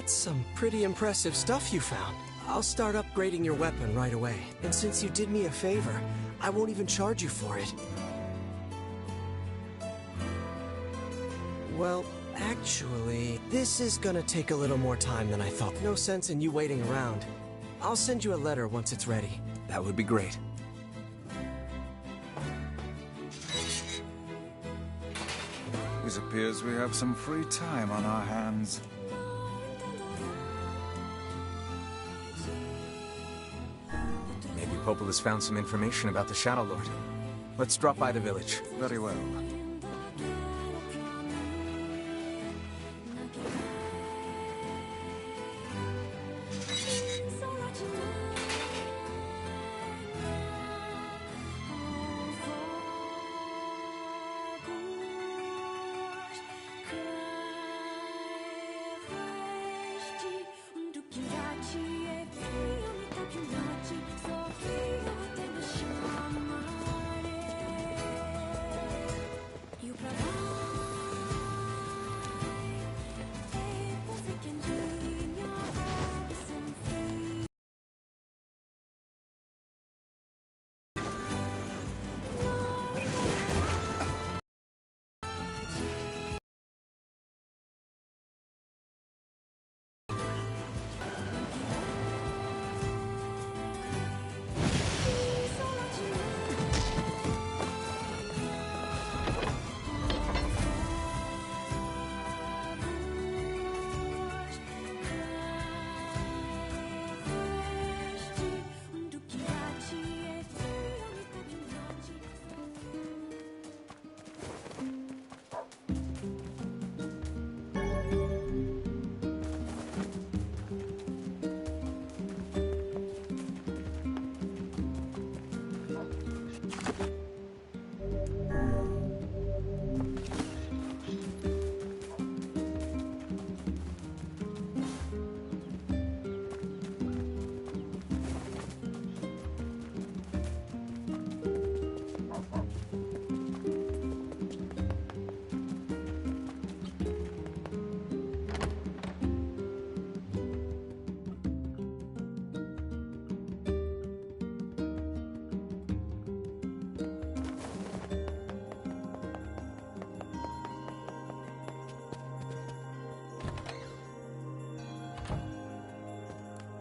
That's some pretty impressive stuff you found. I'll start upgrading your weapon right away. And since you did me a favor, I won't even charge you for it. Well, actually, this is gonna take a little more time than I thought. No sense in you waiting around. I'll send you a letter once it's ready. That would be great. It appears we have some free time on our hands. Maybe Popola's found some information about the Shadow Lord. Let's drop by the village. Very well.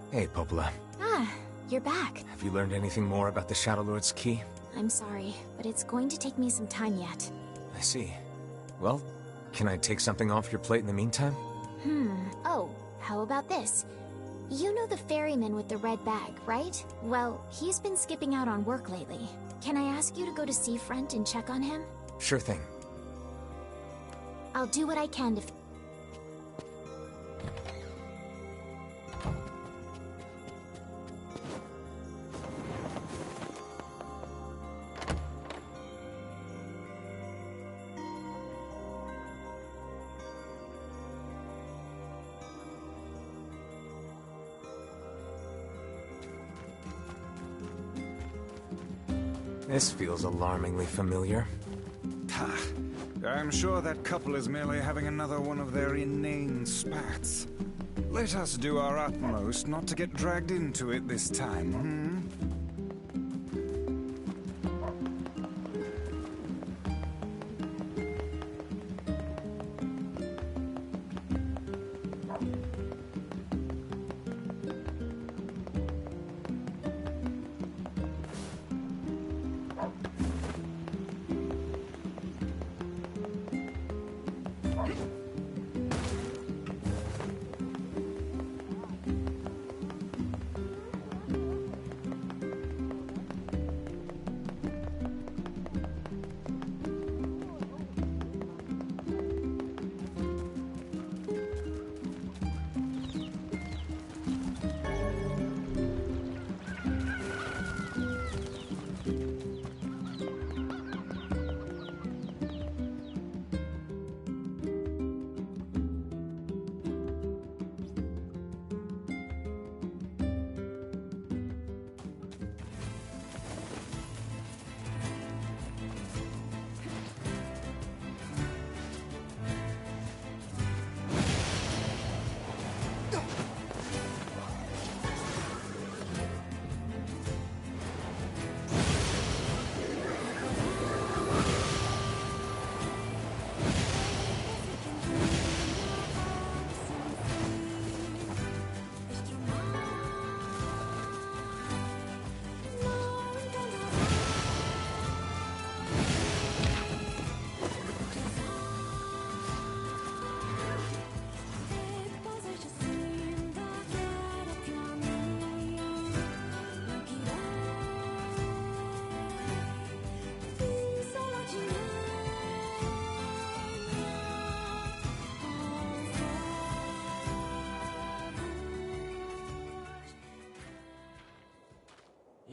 Hey, Popola. Ah, you're back. Have you learned anything more about the Shadow Lord's key? I'm sorry, but it's going to take me some time yet. I see. Well, can I take something off your plate in the meantime? Oh, how about this? You know the ferryman with the red bag, right? Well, he's been skipping out on work lately. Can I ask you to go to Seafront and check on him? Sure thing. I'll do what I can to... This feels alarmingly familiar. Ha! I'm sure that couple is merely having another one of their inane spats. Let us do our utmost not to get dragged into it this time,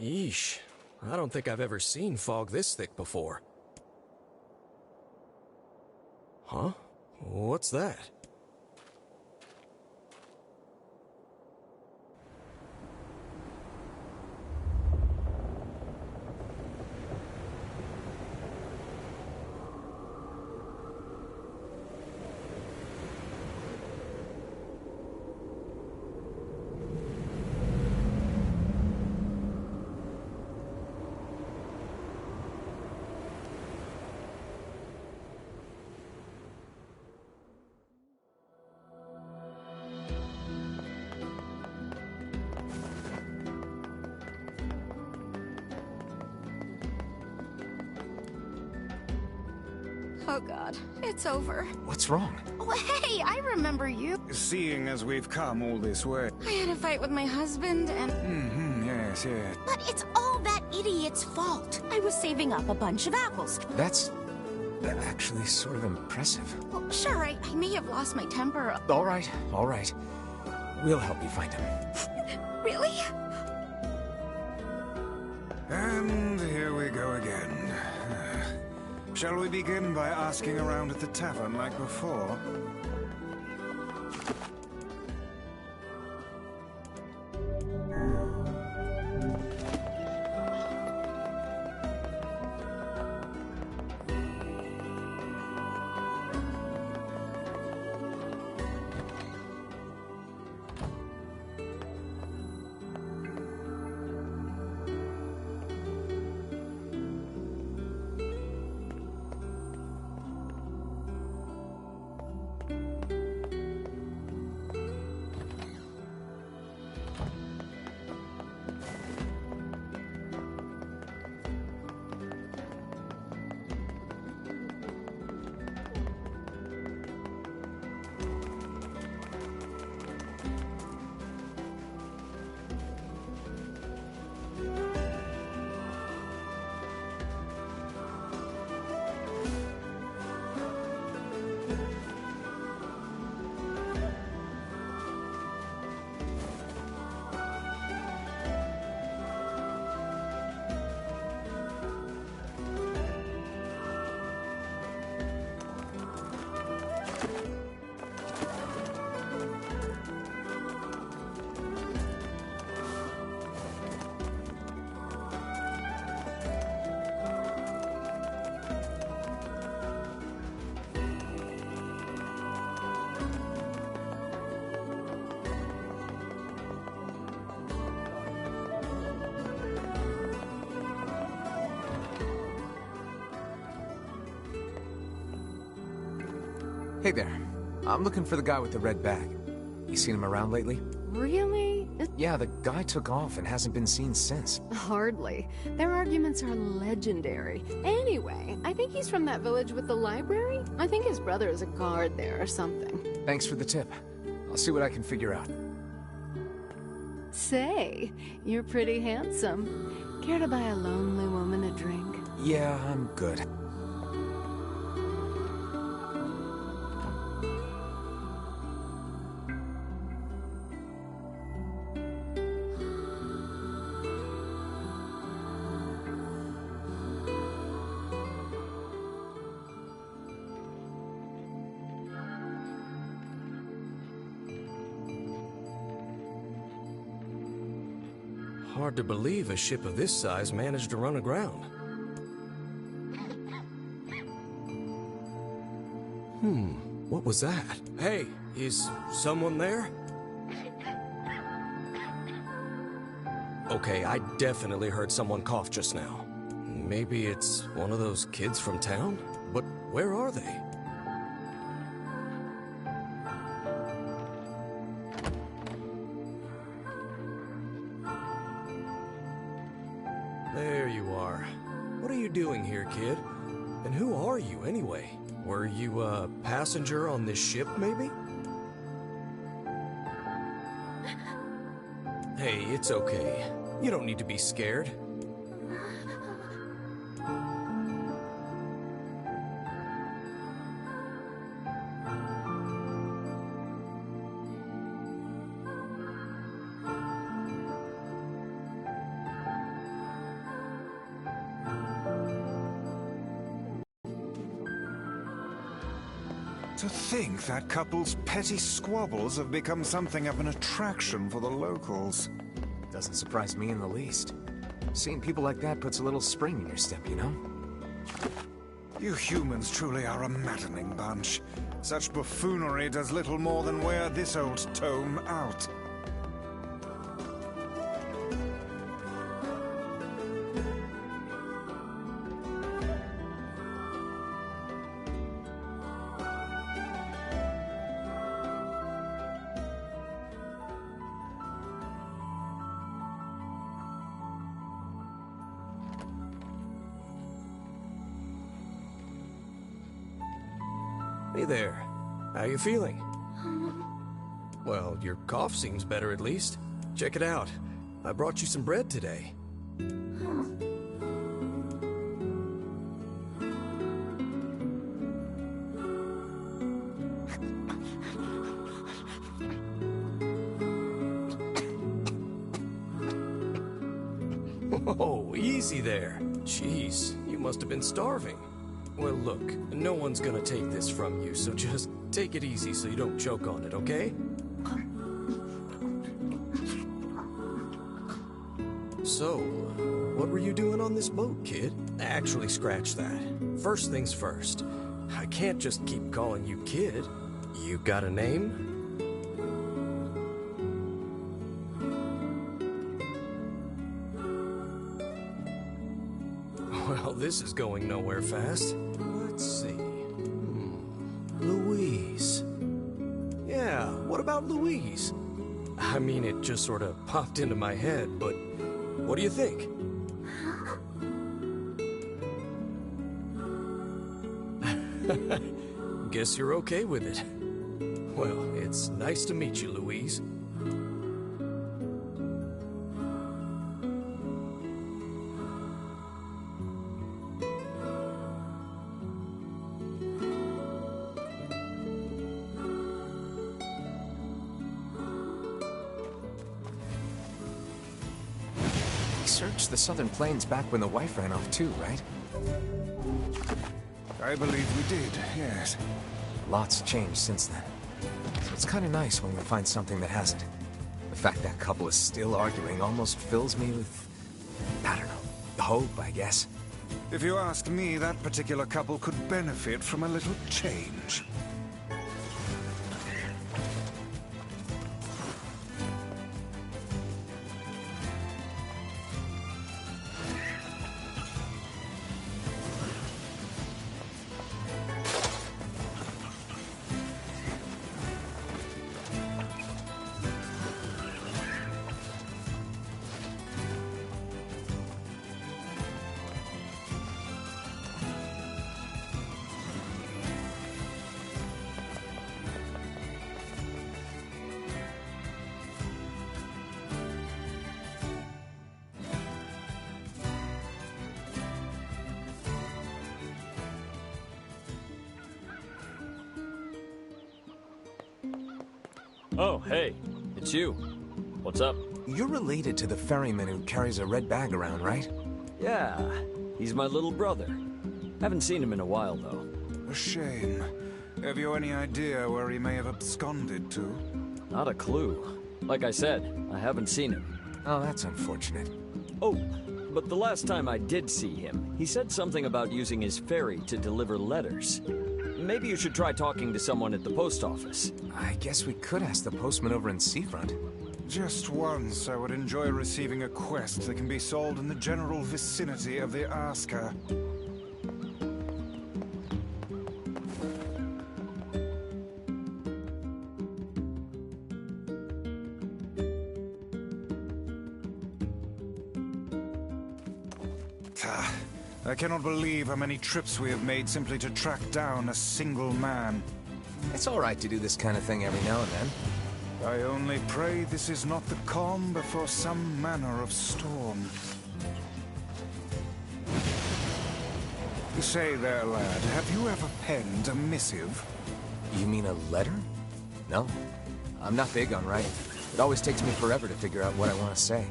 Yeesh. I don't think I've ever seen fog this thick before. Huh? What's that? Oh god, it's over. What's wrong? Oh, hey, I remember you. Seeing as we've come all this way. I had a fight with my husband and... Yes, yes. But it's all that idiot's fault. I was saving up a bunch of apples. That's actually sort of impressive. Well, sure, I may have lost my temper. All right, all right. We'll help you find him. Really? And here we go again. Shall we begin by asking around at the tavern like before? Hey there. I'm looking for the guy with the red bag. You seen him around lately? Really? Yeah, the guy took off and hasn't been seen since. Hardly. Their arguments are legendary. Anyway, I think he's from that village with the library. I think his brother is a guard there or something. Thanks for the tip. I'll see what I can figure out. Say, you're pretty handsome. Care to buy a lonely woman a drink? Yeah, I'm good. Hard to believe a ship of this size managed to run aground. What was that? Hey, is someone there? Okay, I definitely heard someone cough just now. Maybe it's one of those kids from town? But where are they? There you are. What are you doing here, kid? And who are you, anyway? Were you a passenger on this ship, maybe? Hey, it's okay. You don't need to be scared. To think that couple's petty squabbles have become something of an attraction for the locals. Doesn't surprise me in the least. Seeing people like that puts a little spring in your step, you know? You humans truly are a maddening bunch. Such buffoonery does little more than wear this old tome out. Hey there. How you feeling? Well, your cough seems better at least. Check it out. I brought you some bread today. Oh, easy there. Jeez, you must have been starving. Well, look, no one's gonna take this from you, so just take it easy so you don't choke on it, okay? So, what were you doing on this boat, kid? Actually, scratch that. First things first. I can't just keep calling you kid. You got a name? Well, this is going nowhere fast. Let's see. Louise. Yeah, what about Louise? I mean, it just sort of popped into my head, but what do you think? Guess you're okay with it. Well, it's nice to meet you, Louise. Searched the southern plains back when the wife ran off too, right? I believe we did, yes. Lots changed since then. So it's kind of nice when we find something that hasn't. The fact that couple is still arguing almost fills me with, I don't know, hope, I guess. If you ask me, that particular couple could benefit from a little change. Oh, hey, it's you. What's up? You're related to the ferryman who carries a red bag around, right? Yeah, he's my little brother. Haven't seen him in a while, though. A shame. Have you any idea where he may have absconded to? Not a clue. Like I said, I haven't seen him. Oh, that's unfortunate. Oh, but the last time I did see him, he said something about using his ferry to deliver letters. Maybe you should try talking to someone at the post office. I guess we could ask the postman over in Seafront. Just once, I would enjoy receiving a quest that can be solved in the general vicinity of the asker. I cannot believe how many trips we have made simply to track down a single man. It's all right to do this kind of thing every now and then. I only pray this is not the calm before some manner of storm. Say there, lad, have you ever penned a missive? You mean a letter? No. I'm not big on writing. It always takes me forever to figure out what I want to say.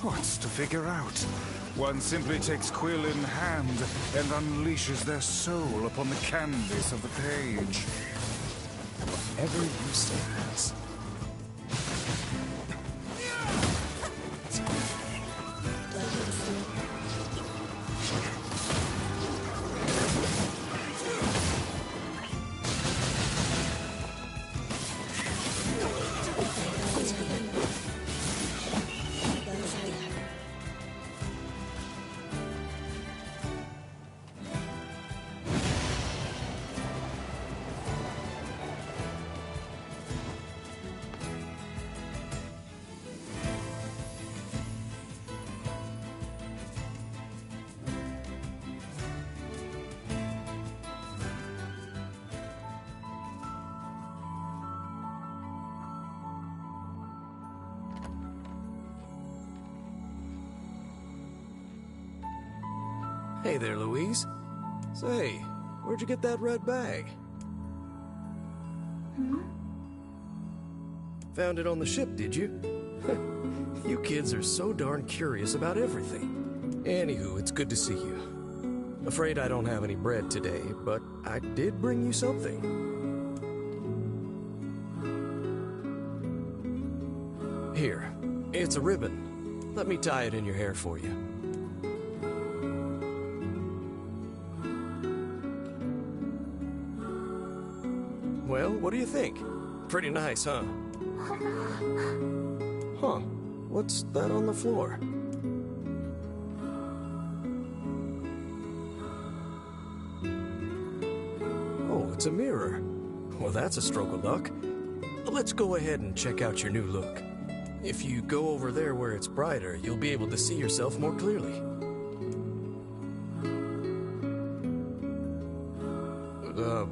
What's to figure out? One simply takes quill in hand and unleashes their soul upon the canvas of the page. Whatever you say, Max. Hey there, Louise. Say, where'd you get that red bag? Found it on the ship, did you? You kids are so darn curious about everything. Anywho, it's good to see you. Afraid I don't have any bread today, but I did bring you something. Here, it's a ribbon. Let me tie it in your hair for you. Well, what do you think? Pretty nice, huh? Huh. What's that on the floor? Oh, it's a mirror. Well, that's a stroke of luck. Let's go ahead and check out your new look. If you go over there where it's brighter, you'll be able to see yourself more clearly.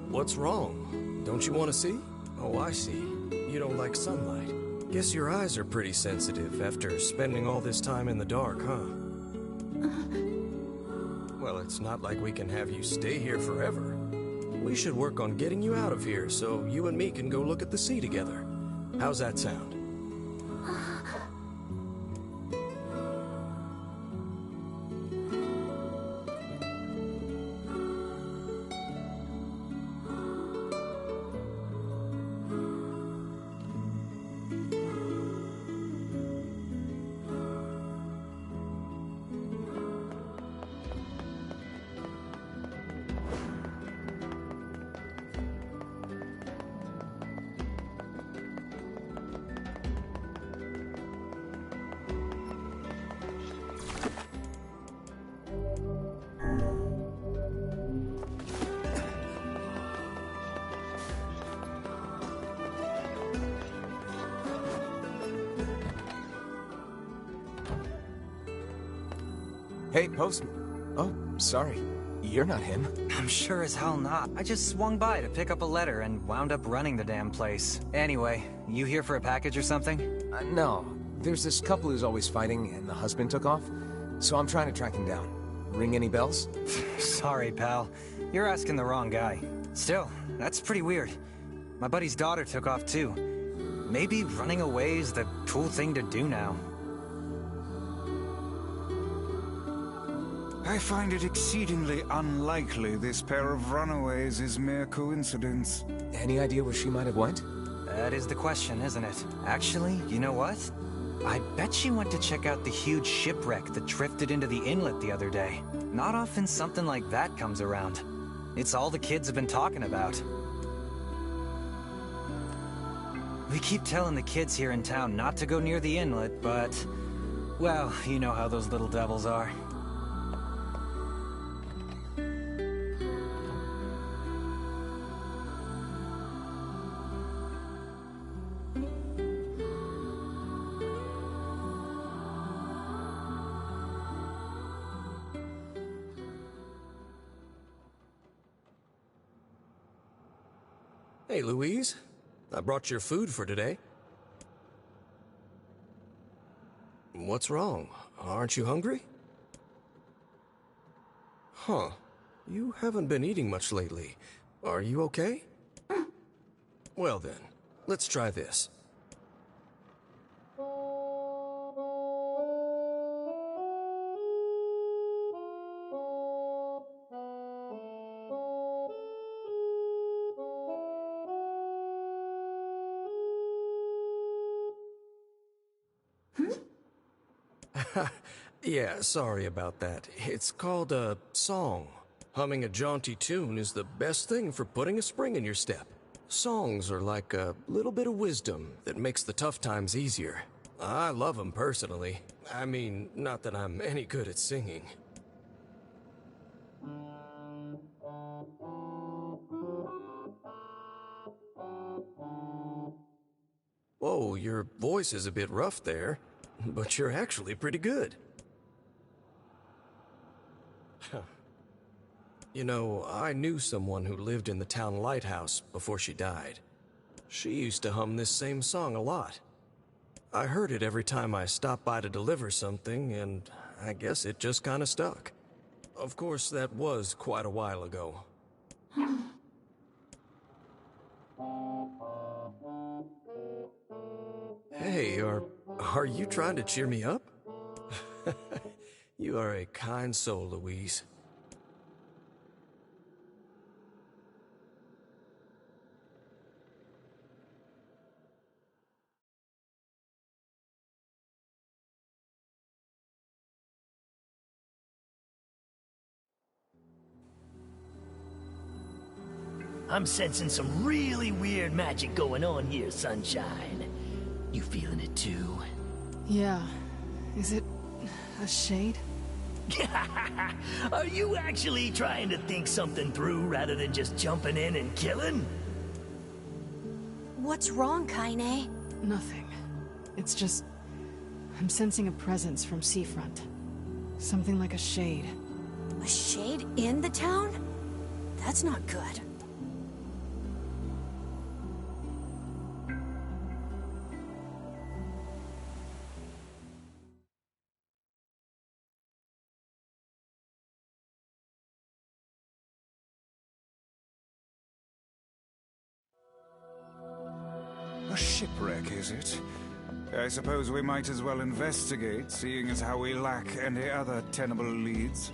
What's wrong? Don't you want to see? Oh, I see. You don't like sunlight. Guess your eyes are pretty sensitive after spending all this time in the dark, huh? Well, it's not like we can have you stay here forever. We should work on getting you out of here so you and me can go look at the sea together. How's that sound? Hey, postman. Oh, sorry. You're not him. I'm sure as hell not. I just swung by to pick up a letter and wound up running the damn place. Anyway, you here for a package or something? No. There's this couple who's always fighting, and the husband took off. So I'm trying to track him down. Ring any bells? Sorry, pal. You're asking the wrong guy. Still, that's pretty weird. My buddy's daughter took off too. Maybe running away is the cool thing to do now. I find it exceedingly unlikely this pair of runaways is mere coincidence. Any idea where she might have went? That is the question, isn't it? Actually, you know what? I bet she went to check out the huge shipwreck that drifted into the inlet the other day. Not often something like that comes around. It's all the kids have been talking about. We keep telling the kids here in town not to go near the inlet, but... well, you know how those little devils are. Hey, Louise. I brought your food for today. What's wrong? Aren't you hungry? Huh. You haven't been eating much lately. Are you okay? Well then, let's try this. Yeah, sorry about that. It's called a song. Humming a jaunty tune is the best thing for putting a spring in your step. Songs are like a little bit of wisdom that makes the tough times easier. I love them personally. I mean, not that I'm any good at singing. Whoa, your voice is a bit rough there, but you're actually pretty good. You know, I knew someone who lived in the town lighthouse before she died. She used to hum this same song a lot. I heard it every time I stopped by to deliver something, and I guess it just kinda stuck. Of course, that was quite a while ago. Hey, are you trying to cheer me up? You are a kind soul, Louise. I'm sensing some really weird magic going on here, Sunshine. You feeling it too? Yeah. Is it a shade? Are you actually trying to think something through rather than just jumping in and killing? What's wrong, Kaine? Nothing. It's just... I'm sensing a presence from seafront. Something like a shade. A shade in the town? That's not good. A shipwreck, is it? I suppose we might as well investigate, seeing as how we lack any other tenable leads.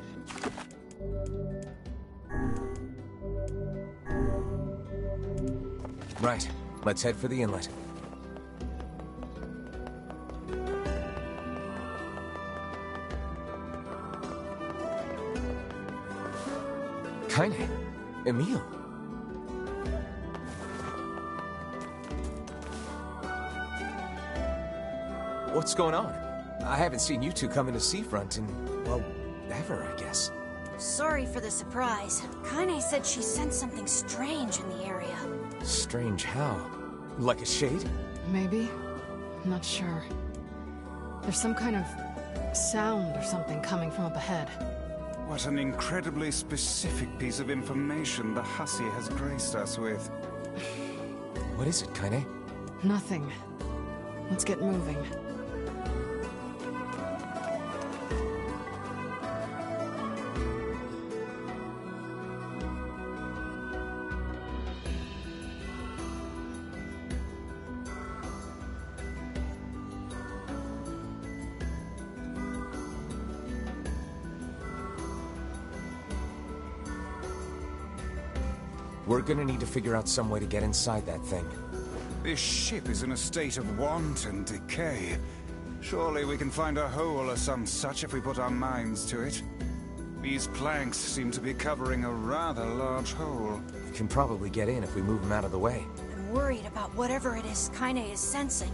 Right. Let's head for the inlet. Kaine. Emil. What's going on? I haven't seen you two come into Seafront in, well, ever, I guess. Sorry for the surprise. Kaine said she sensed something strange in the area. Strange how? Like a shade? Maybe? I'm not sure. There's some kind of sound or something coming from up ahead. What an incredibly specific piece of information the hussy has graced us with. What is it, Kaine? Nothing. Let's get moving. We're gonna need to figure out some way to get inside that thing. This ship is in a state of wanton decay. Surely we can find a hole or some such if we put our minds to it. These planks seem to be covering a rather large hole. We can probably get in if we move them out of the way. I'm worried about whatever it is Kaine is sensing.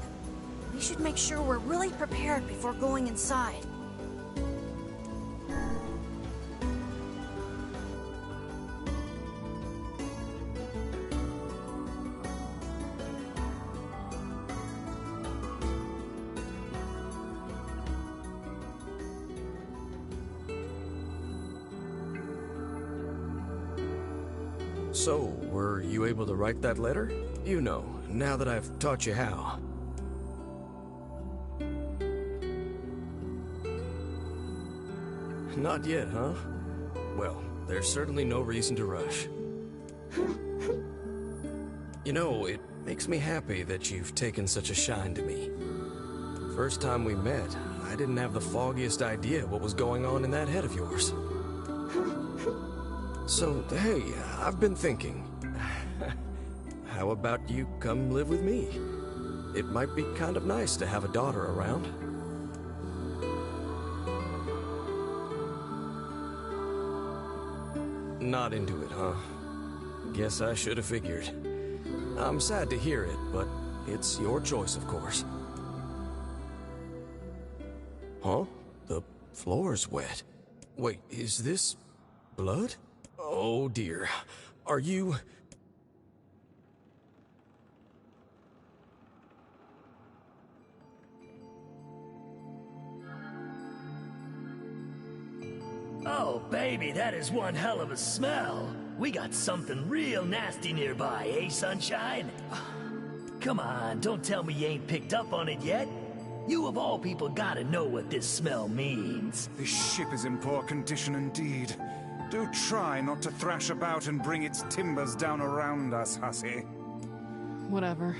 We should make sure we're really prepared before going inside. So, were you able to write that letter? You know, now that I've taught you how. Not yet, huh? Well, there's certainly no reason to rush. You know, it makes me happy that you've taken such a shine to me. First time we met, I didn't have the foggiest idea what was going on in that head of yours. So, hey, I've been thinking. How about you come live with me? It might be kind of nice to have a daughter around. Not into it, huh? Guess I should have figured. I'm sad to hear it, but it's your choice, of course. Huh? The floor's wet. Wait, is this blood? Oh dear. Are you... Oh, baby, that is one hell of a smell. We got something real nasty nearby, eh, Sunshine? Come on, don't tell me you ain't picked up on it yet. You of all people gotta know what this smell means. This ship is in poor condition indeed. Do try not to thrash about and bring its timbers down around us, hussy. Whatever.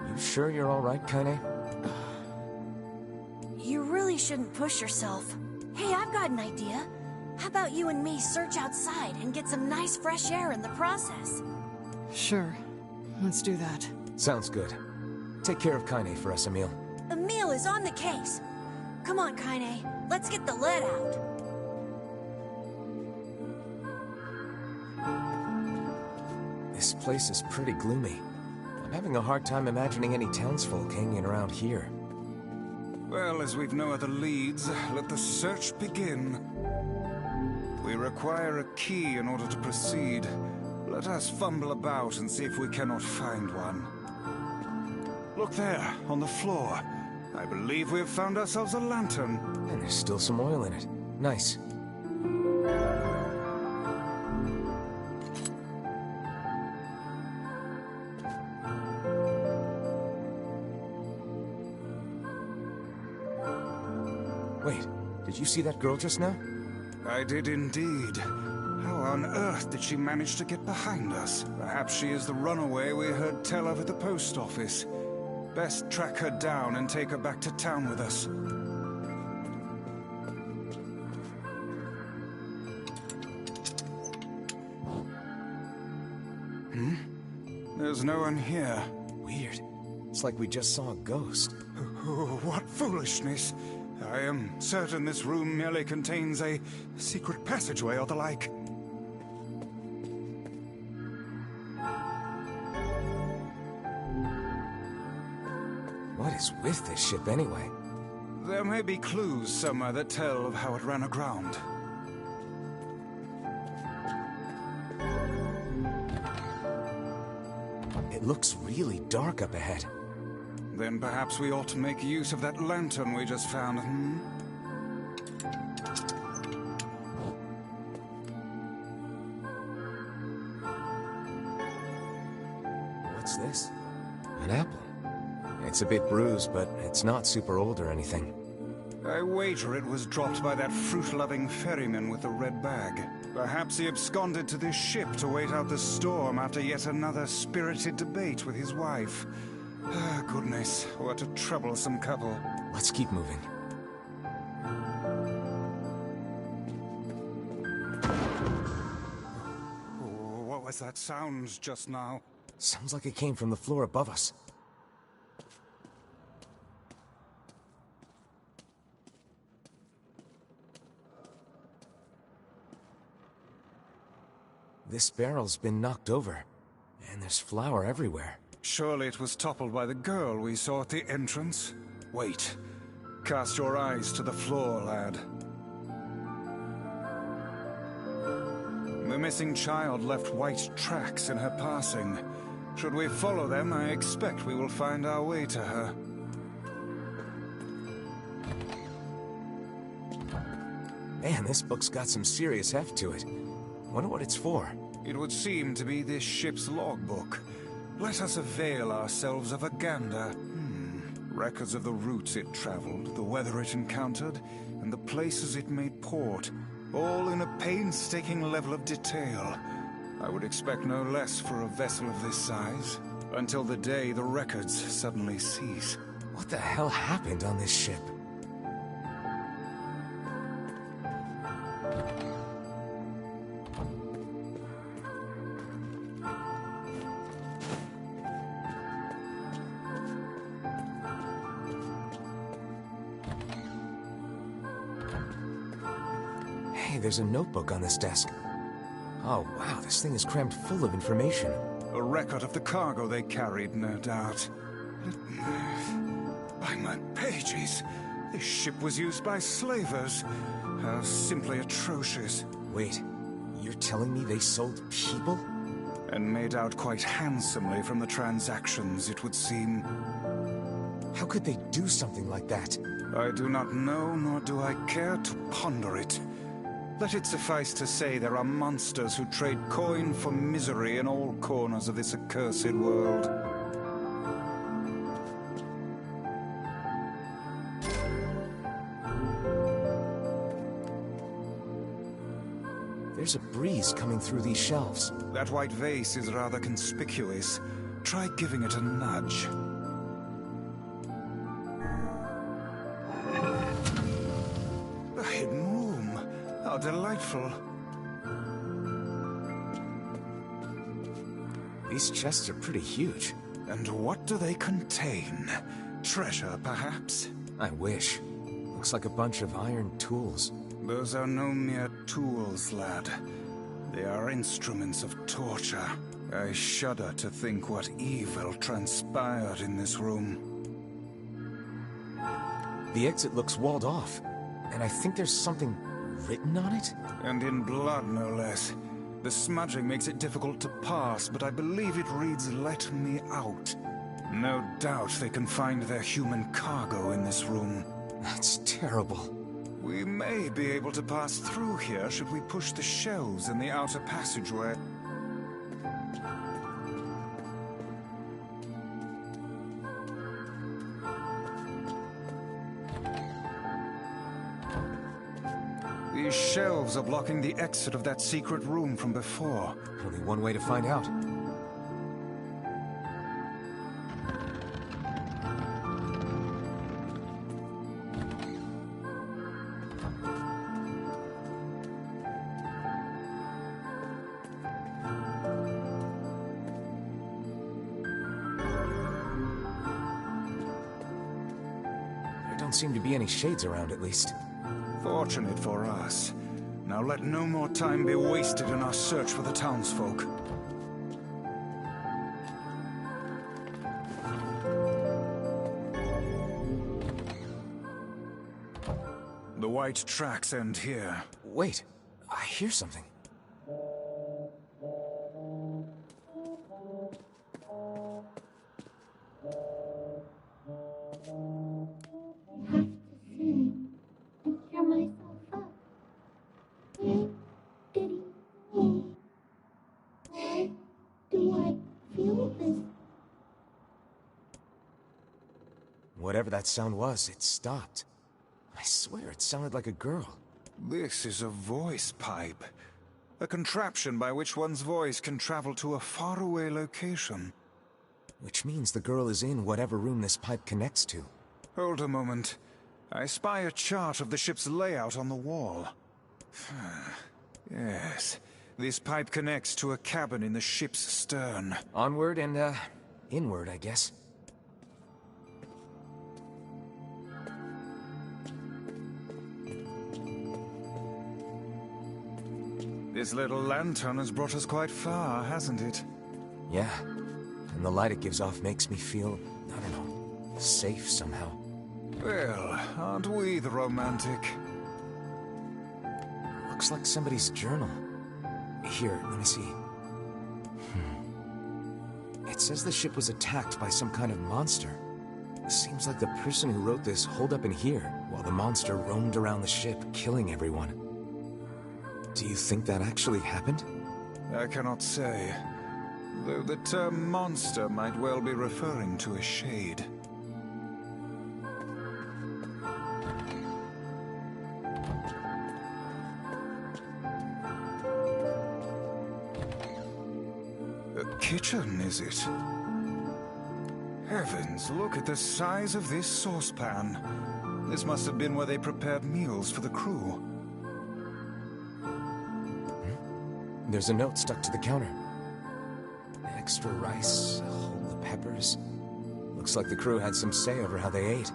You sure you're all right, Kaine? You really shouldn't push yourself. Hey, I've got an idea. How about you and me search outside and get some nice fresh air in the process? Sure. Let's do that. Sounds good. Take care of Kaine for us, Emil. Emil is on the case. Come on, Kaine. Let's get the lead out. This place is pretty gloomy. I'm having a hard time imagining any townsfolk hanging around here. Well, as we've no other leads, let the search begin. We require a key in order to proceed. Let us fumble about and see if we cannot find one. Look there, on the floor. I believe we have found ourselves a lantern. And there's still some oil in it. Nice. Wait, did you see that girl just now? I did indeed. How on earth did she manage to get behind us? Perhaps she is the runaway we heard tell of at the post office. Best track her down and take her back to town with us. There's no one here. Weird. It's like we just saw a ghost. Oh, what foolishness. I am certain this room merely contains a secret passageway or the like. What is with this ship anyway? There may be clues somewhere that tell of how it ran aground. It looks really dark up ahead. Then perhaps we ought to make use of that lantern we just found, What's this? An apple. It's a bit bruised, but it's not super old or anything. I wager it was dropped by that fruit-loving ferryman with the red bag. Perhaps he absconded to this ship to wait out the storm after yet another spirited debate with his wife. Ah, goodness, what a troublesome couple. Let's keep moving. Oh, what was that sound just now? Sounds like it came from the floor above us. This barrel's been knocked over, and there's flour everywhere. Surely it was toppled by the girl we saw at the entrance. Wait. Cast your eyes to the floor, lad. The missing child left white tracks in her passing. Should we follow them, I expect we will find our way to her. Man, this book's got some serious heft to it. Wonder what it's for. It would seem to be this ship's logbook. Let us avail ourselves of a gander. Records of the routes it traveled, the weather it encountered, and the places it made port, all in a painstaking level of detail. I would expect no less for a vessel of this size, until the day the records suddenly cease. What the hell happened on this ship? Hey, there's a notebook on this desk. Oh, wow, this thing is crammed full of information. A record of the cargo they carried, no doubt. By my pages, this ship was used by slavers. How simply atrocious. Wait, you're telling me they sold people? And made out quite handsomely from the transactions, it would seem. How could they do something like that? I do not know, nor do I care to ponder it. Let it suffice to say there are monsters who trade coin for misery in all corners of this accursed world. There's a breeze coming through these shelves. That white vase is rather conspicuous. Try giving it a nudge. A hidden room. How delightful. These chests are pretty huge. And what do they contain? Treasure, perhaps? I wish. Looks like a bunch of iron tools. Those are no mere tools, lad. They are instruments of torture. I shudder to think what evil transpired in this room. The exit looks walled off, and I think there's something written on it? And in blood, no less. The smudging makes it difficult to pass, but I believe it reads, "Let me out." No doubt they can find their human cargo in this room. That's terrible. We may be able to pass through here should we push the shelves in the outer passageway. These shelves are blocking the exit of that secret room from before. Only one way to find out. There don't seem to be any shades around, at least. Fortunate for us. Now let no more time be wasted in our search for the townsfolk. The white tracks end here. Wait, I hear something. Whatever that sound was, it stopped. I swear it sounded like a girl. This is a voice pipe. A contraption by which one's voice can travel to a faraway location. Which means the girl is in whatever room this pipe connects to. Hold a moment. I spy a chart of the ship's layout on the wall. Yes. This pipe connects to a cabin in the ship's stern. Onward and, inward, I guess. This little lantern has brought us quite far, hasn't it? Yeah. And the light it gives off makes me feel, I don't know, safe somehow. Well, aren't we the romantic? Looks like somebody's journal. Here, let me see. It says the ship was attacked by some kind of monster. Seems like the person who wrote this holed up in here, while the monster roamed around the ship, killing everyone. Do you think that actually happened? I cannot say. Though the term monster might well be referring to a shade. A kitchen, is it? Heavens, look at the size of this saucepan. This must have been where they prepared meals for the crew. There's a note stuck to the counter. Extra rice, hold the peppers. Looks like the crew had some say over how they ate.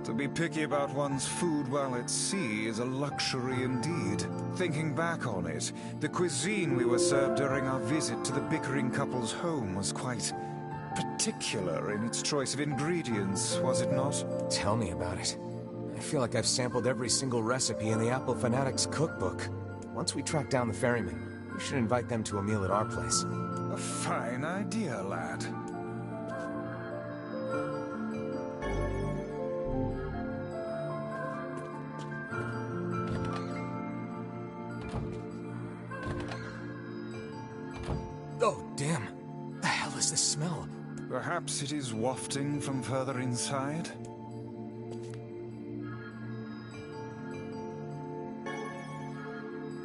To be picky about one's food while at sea is a luxury indeed. Thinking back on it, the cuisine we were served during our visit to the bickering couple's home was quite particular in its choice of ingredients, was it not? Tell me about it. I feel like I've sampled every single recipe in the Apple Fanatics cookbook. Once we track down the ferryman, we should invite them to a meal at our place. A fine idea, lad. Oh, damn. The hell is this smell? Perhaps it is wafting from further inside?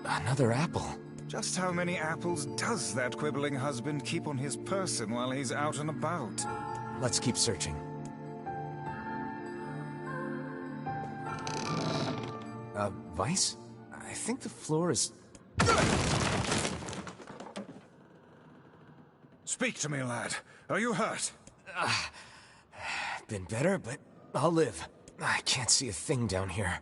Another apple. Just how many apples does that quibbling husband keep on his person while he's out and about? Let's keep searching. Vice? I think the floor is... Speak to me, lad. Are you hurt? Been better, but I'll live. I can't see a thing down here.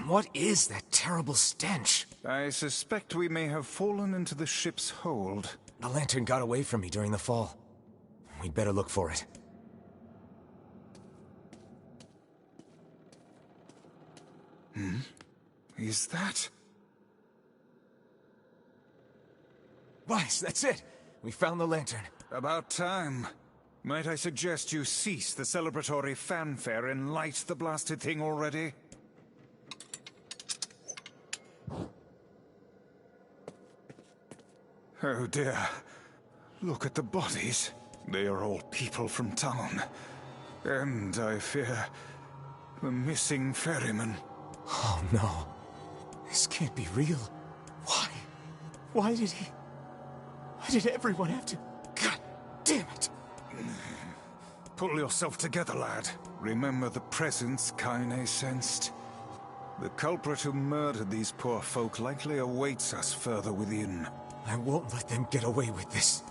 What is that terrible stench? I suspect we may have fallen into the ship's hold. The lantern got away from me during the fall. We'd better look for it. Is that... Vice, that's it! We found the lantern. About time. Might I suggest you cease the celebratory fanfare and light the blasted thing already? Oh dear. Look at the bodies. They are all people from town. And, I fear, the missing ferryman. Oh no. This can't be real. Why? Why did everyone have to... God damn it! Pull yourself together, lad. Remember the presence Kaine sensed. The culprit who murdered these poor folk likely awaits us further within. I won't let them get away with this.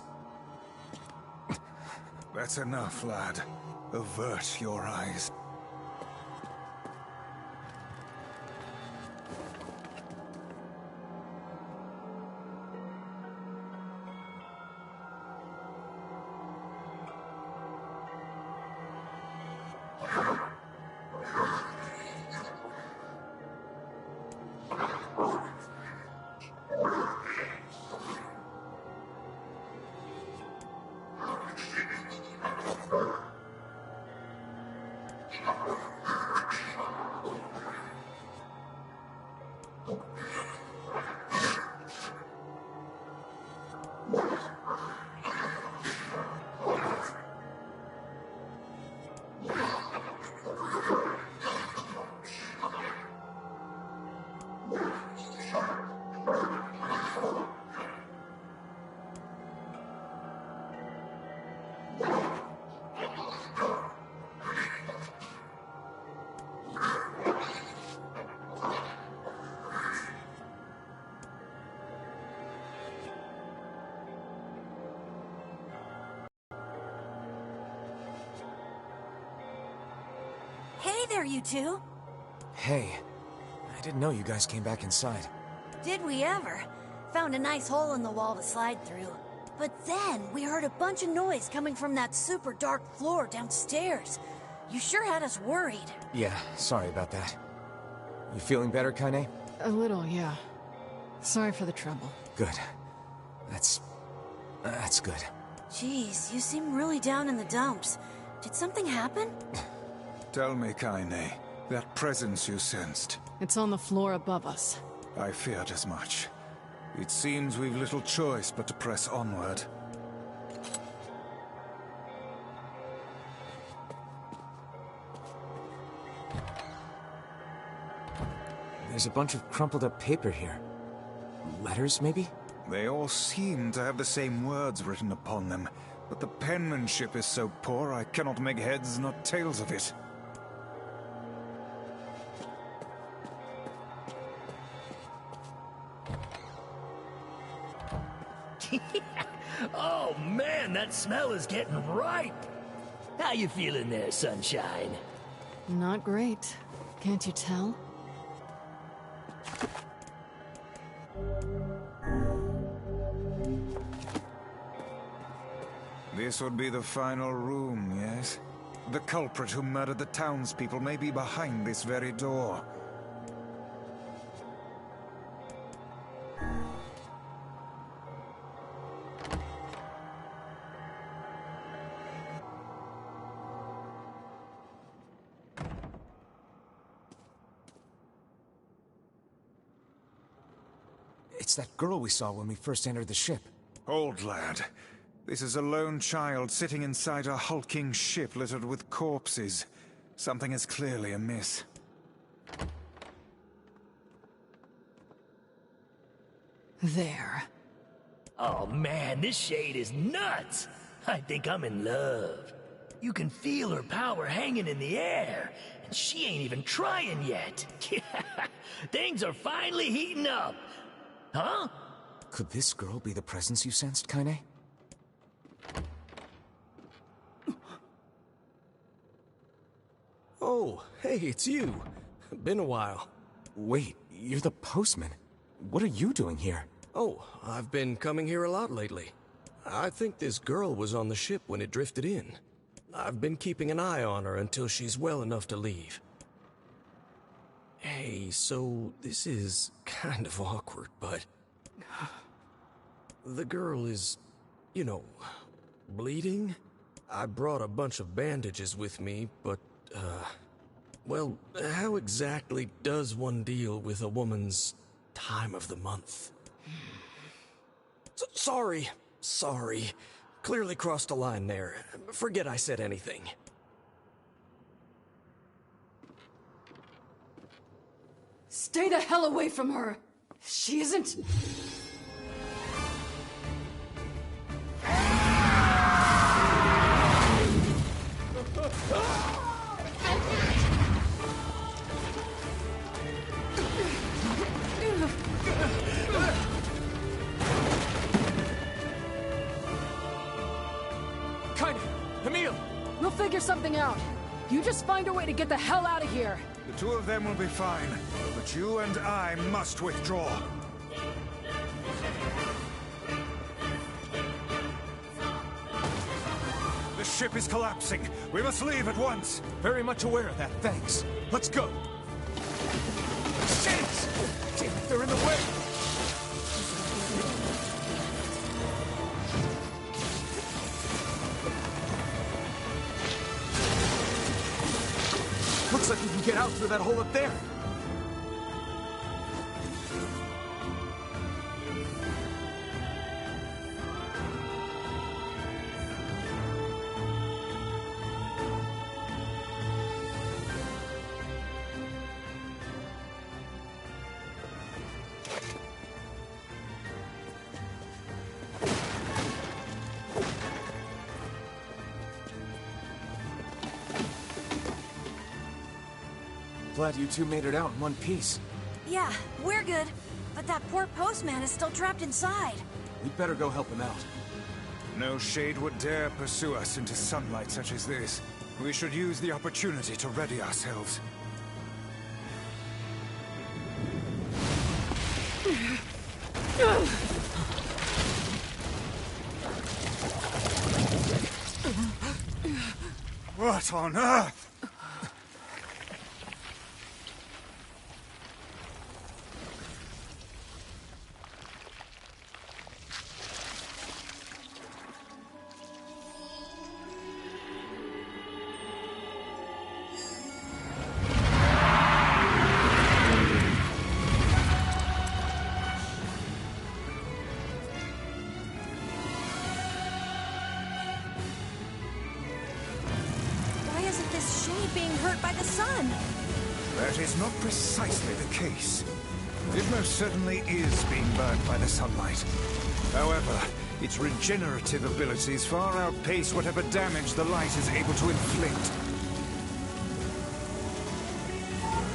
That's enough, lad. Avert your eyes. Hey there, you two. Hey. I didn't know you guys came back inside. Did we ever? Found a nice hole in the wall to slide through. But then we heard a bunch of noise coming from that super dark floor downstairs. You sure had us worried. Yeah, sorry about that. You feeling better, Kaine? A little, yeah. Sorry for the trouble. Good. That's good. Jeez, you seem really down in the dumps. Did something happen? Tell me, Kaine, that presence you sensed. It's on the floor above us. I feared as much. It seems we've little choice but to press onward. There's a bunch of crumpled up paper here. Letters, maybe? They all seem to have the same words written upon them, but the penmanship is so poor I cannot make heads nor tails of it. Oh man, that smell is getting ripe. How you feeling there, Sunshine? Not great. Can't you tell? This would be the final room, yes? The culprit who murdered the townspeople may be behind this very door. It's that girl we saw when we first entered the ship. Old lad, this is a lone child sitting inside a hulking ship littered with corpses. Something is clearly amiss. There. Oh man, this shade is nuts! I think I'm in love. You can feel her power hanging in the air, and she ain't even trying yet. Things are finally heating up. Huh? Could this girl be the presence you sensed, Kaine? Oh, hey, it's you. Been a while. Wait, you're the postman. What are you doing here? Oh, I've been coming here a lot lately. I think this girl was on the ship when it drifted in. I've been keeping an eye on her until she's well enough to leave. Hey, so this is kind of awkward, but... the girl is, you know, bleeding? I brought a bunch of bandages with me, but, well, how exactly does one deal with a woman's time of the month? Sorry. Clearly crossed a line there. Forget I said anything. Stay the hell away from her! She isn't... Kaine! Emil! We'll figure something out. You just find a way to get the hell out of here. The two of them will be fine, but you and I must withdraw. The ship is collapsing. We must leave at once. Very much aware of that, thanks. Let's go! Shit! Damn it, they're in the way! Looks like we can get out through that hole up there. Glad you two made it out in one piece. Yeah, we're good. But that poor postman is still trapped inside. We'd better go help him out. No shade would dare pursue us into sunlight such as this. We should use the opportunity to ready ourselves. What on earth? Why isn't this shade being hurt by the sun? That is not precisely the case. It most certainly is being burned by the sunlight. However, its regenerative abilities far outpace whatever damage the light is able to inflict.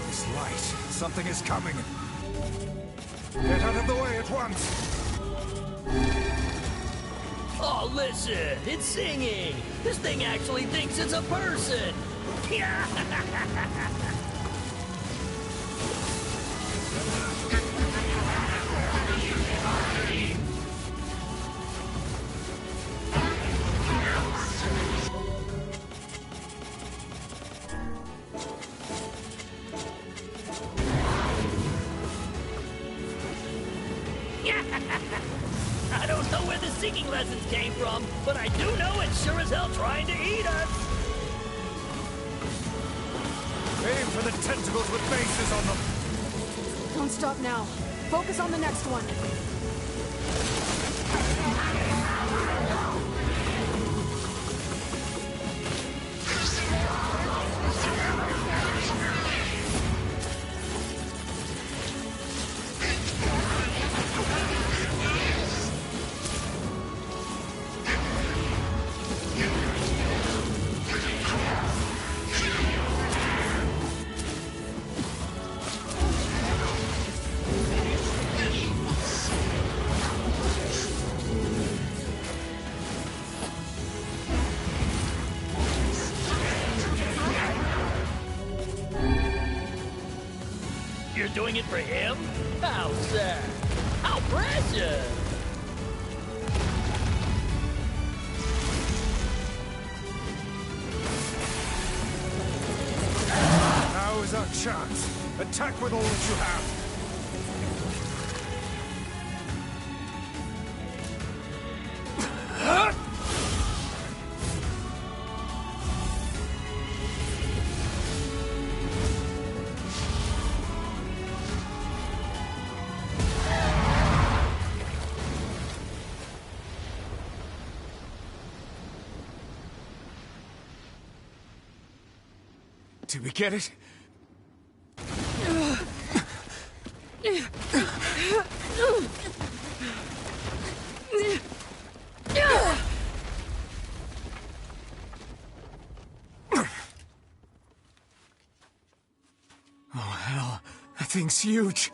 This light, something is coming. Get out of the way at once! Oh, listen, it's singing. This thing actually thinks it's a person. I don't know where the singing lessons came from, but I do know it's sure as hell trying to eat us. Aim for the tentacles with bases on them. Don't stop now. Focus on the next one. You're doing it for him? How sad. How precious. Now is our chance. Attack with all that you have. Did we get it? Oh, hell. That thing's huge.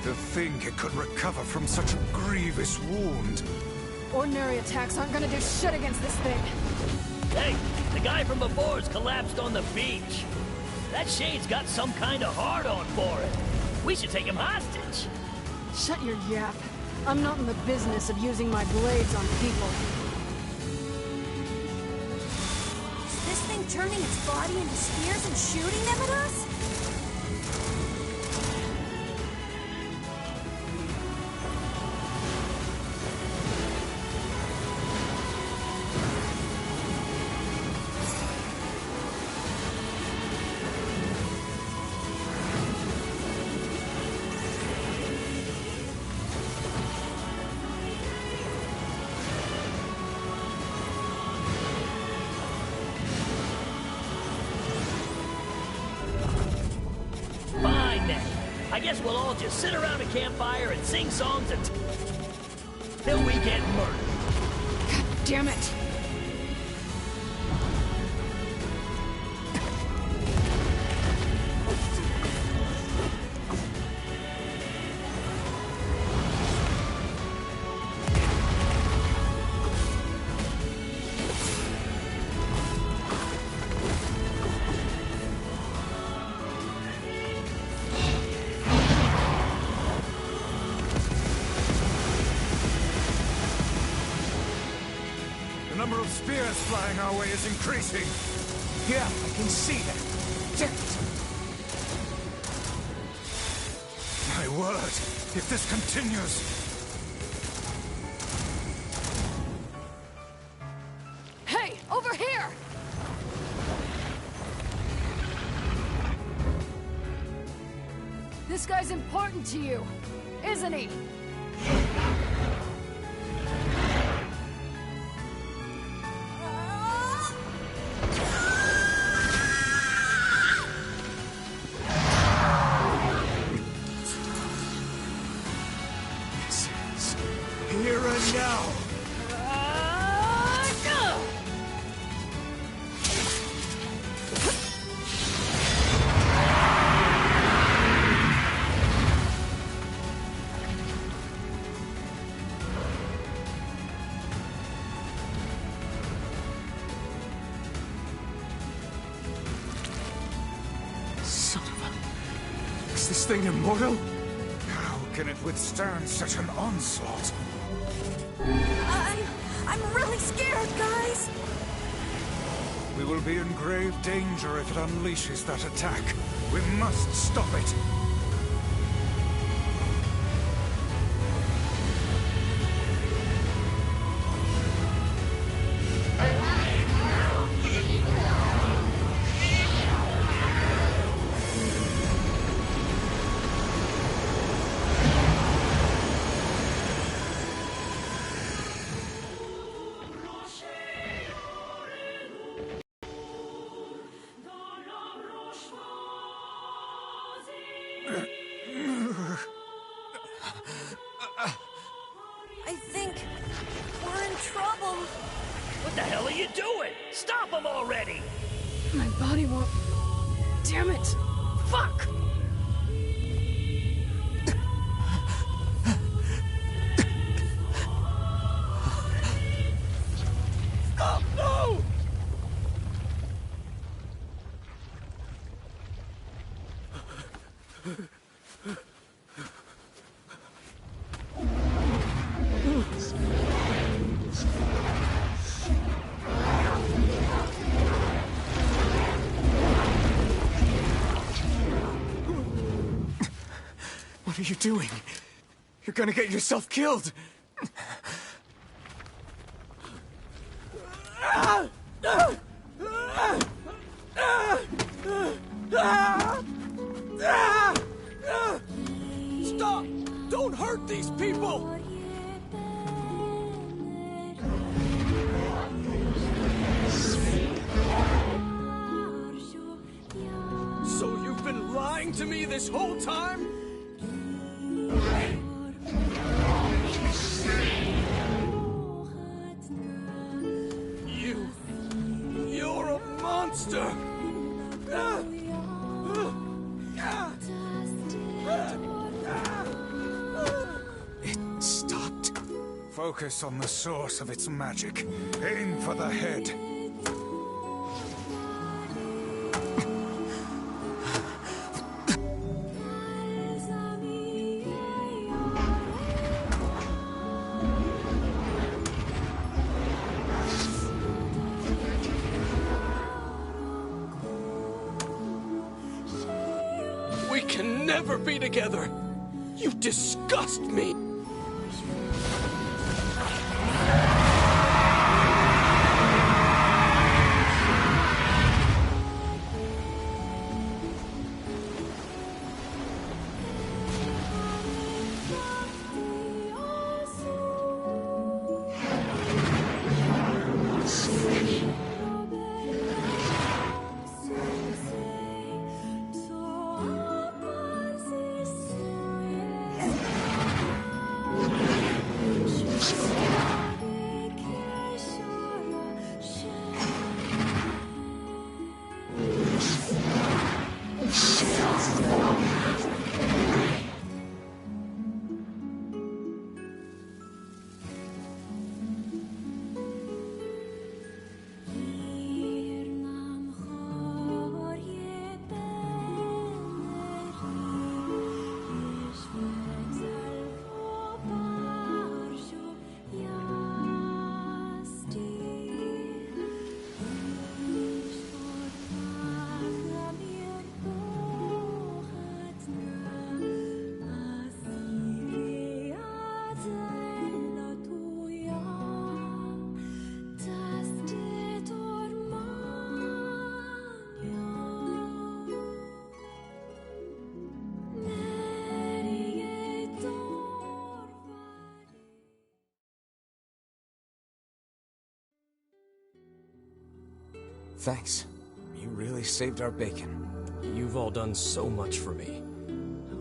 To think it could recover from such a grievous wound. Ordinary attacks aren't gonna do shit against this thing. Hey, the guy from before's collapsed on the beach. That shade's got some kind of hard-on for it. We should take him hostage. Shut your yap. I'm not in the business of using my blades on people. Is this thing turning its body into spears and shooting them at us? I guess we'll all just sit around a campfire and sing songs until we get murdered. God damn it! The number of spears flying our way is increasing. Yeah, I can see that. Damn it. My word, if this continues... Hey, over here! This guy's important to you, isn't he? here and now! Son of a... Is this thing immortal? How can it withstand such an onslaught? I'm really scared, guys! We will be in grave danger if it unleashes that attack. We must stop it. I think we're in trouble. What the hell are you doing? Stop him already! My body won't... Damn it! Fuck! Stop! No! What are you doing? You're gonna get yourself killed! Stop! Don't hurt these people! So you've been lying to me this whole time? You're a monster! It stopped. Focus on the source of its magic. Aim for the head. We can never be together! You disgust me! Thanks. You really saved our bacon. You've all done so much for me.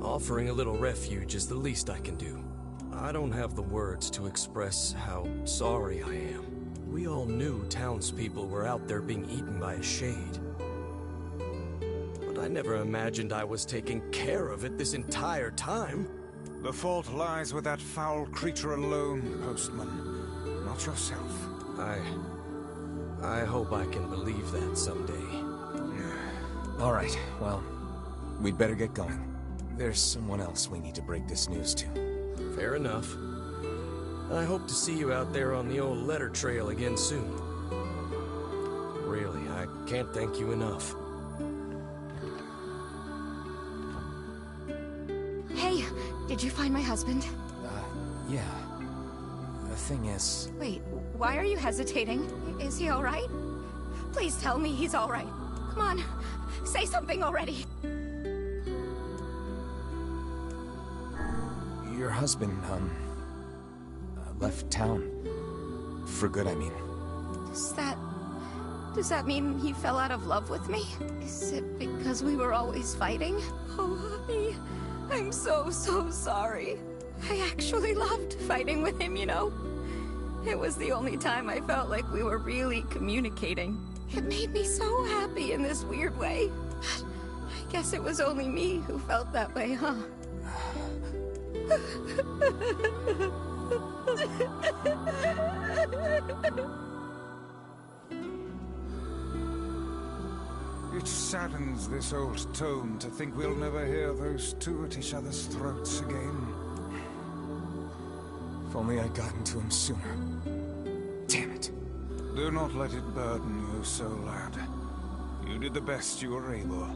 Offering a little refuge is the least I can do. I don't have the words to express how sorry I am. We all knew townspeople were out there being eaten by a shade. But I never imagined I was taking care of it this entire time. The fault lies with that foul creature alone, Postman. Not yourself. I hope I can believe that someday. All right, well, we'd better get going. There's someone else we need to break this news to. Fair enough. I hope to see you out there on the old letter trail again soon. Really, I can't thank you enough. Hey, did you find my husband? Yeah. The thing is... Wait, why are you hesitating? Is he alright? Please tell me he's alright. Come on, say something already. Your husband, left town. For good, I mean. Does that mean he fell out of love with me? Is it because we were always fighting? Oh, honey, I'm so sorry. I actually loved fighting with him, you know? It was the only time I felt like we were really communicating. It made me so happy in this weird way. I guess it was only me who felt that way, huh? It saddens this old tone to think we'll never hear those two at each other's throats again. If only I'd gotten to him sooner. Damn it. Do not let it burden you so, lad. You did the best you were able.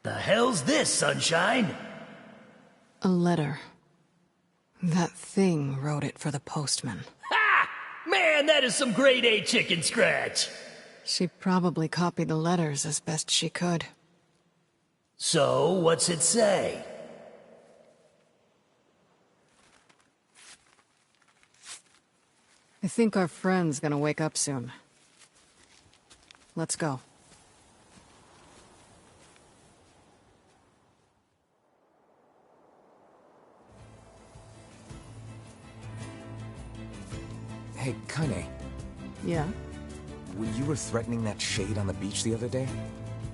The hell's this, Sunshine? A letter. That thing wrote it for the postman. Ha! Man, that is some grade A chicken scratch. She probably copied the letters as best she could. So, what's it say? I think our friend's gonna wake up soon. Let's go. Hey, Kane. Yeah? When you were threatening that shade on the beach the other day,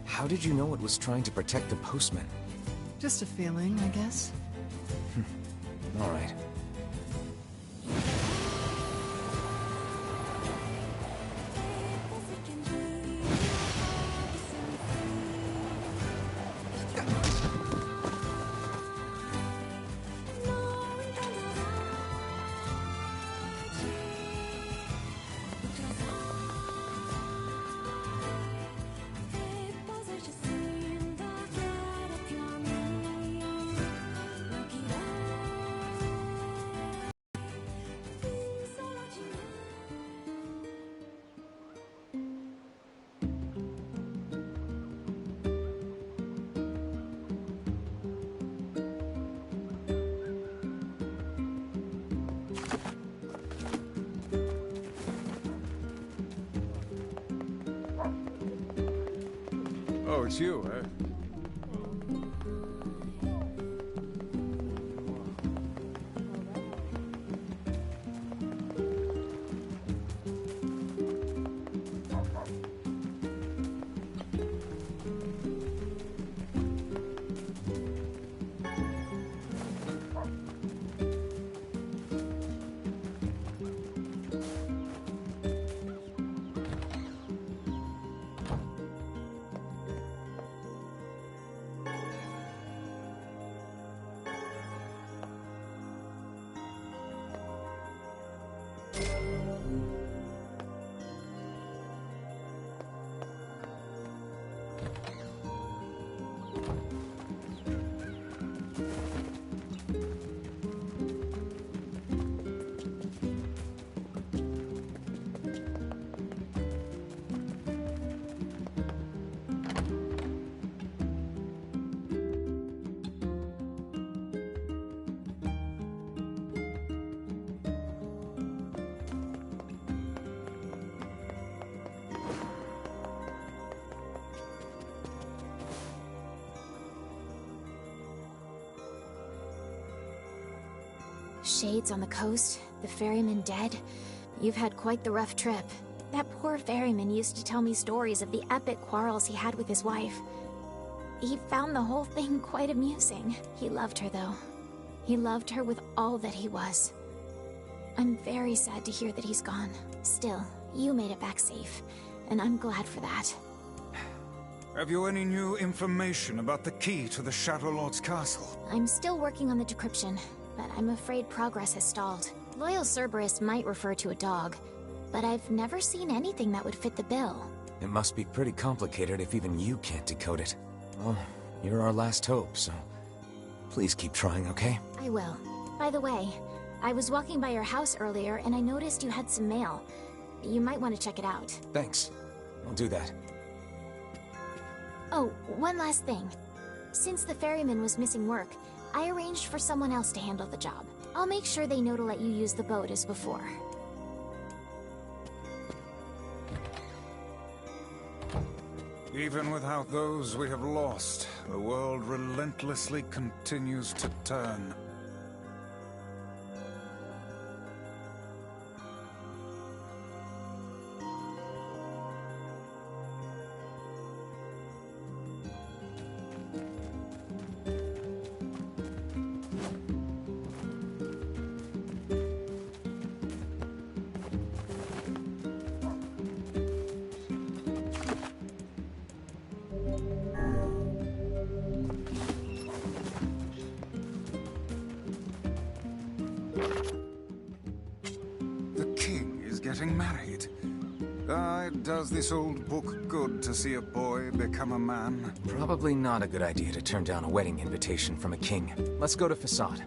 how did you know it was trying to protect the postman? Just a feeling, I guess. All right. Oh, it's you, eh? Shades on the coast, the ferryman dead. You've had quite the rough trip. That poor ferryman used to tell me stories of the epic quarrels he had with his wife. He found the whole thing quite amusing. He loved her, though. He loved her with all that he was. I'm very sad to hear that he's gone. Still, you made it back safe, and I'm glad for that. Have you any new information about the key to the Shadow Lord's castle? I'm still working on the decryption, but I'm afraid progress has stalled. Loyal Cerberus might refer to a dog, but I've never seen anything that would fit the bill. It must be pretty complicated if even you can't decode it. Well, you're our last hope, so please keep trying, okay? I will. By the way, I was walking by your house earlier and I noticed you had some mail. You might want to check it out. Thanks. I'll do that. Oh, one last thing. Since the ferryman was missing work, I arranged for someone else to handle the job. I'll make sure they know to let you use the boat as before. Even without those we have lost, the world relentlessly continues to turn. Getting married. It does this old book good to see a boy become a man. Probably not a good idea to turn down a wedding invitation from a king. Let's go to Facade.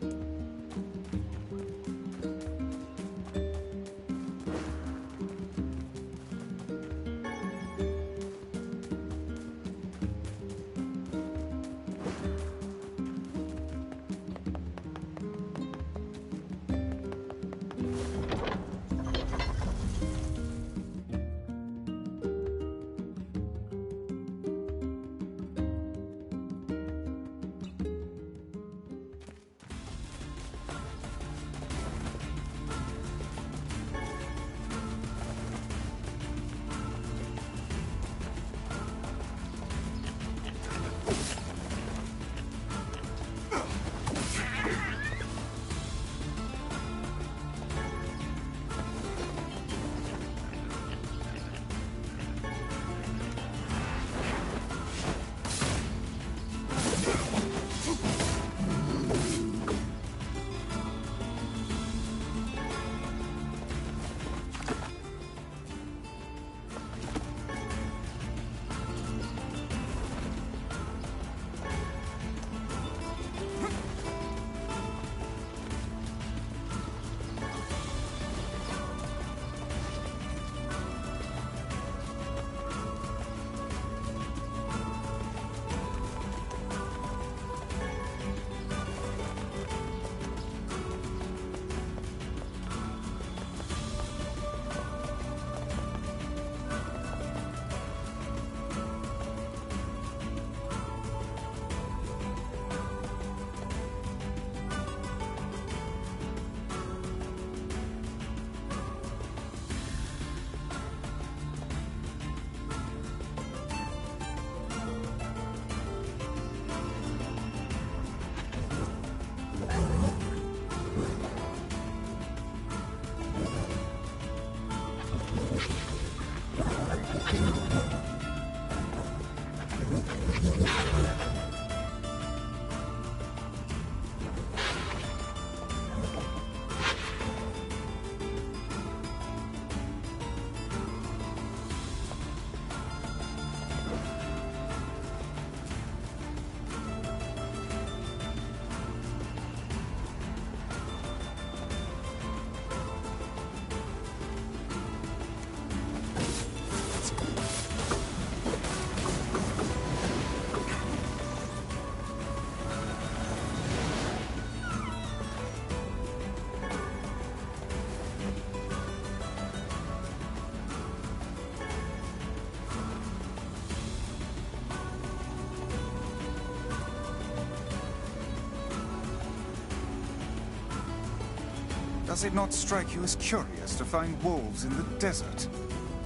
Does it not strike you as curious to find wolves in the desert?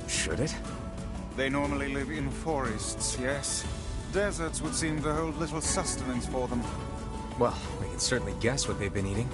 Should it? They normally live in forests, yes? Deserts would seem to hold little sustenance for them. Well, we can certainly guess what they've been eating.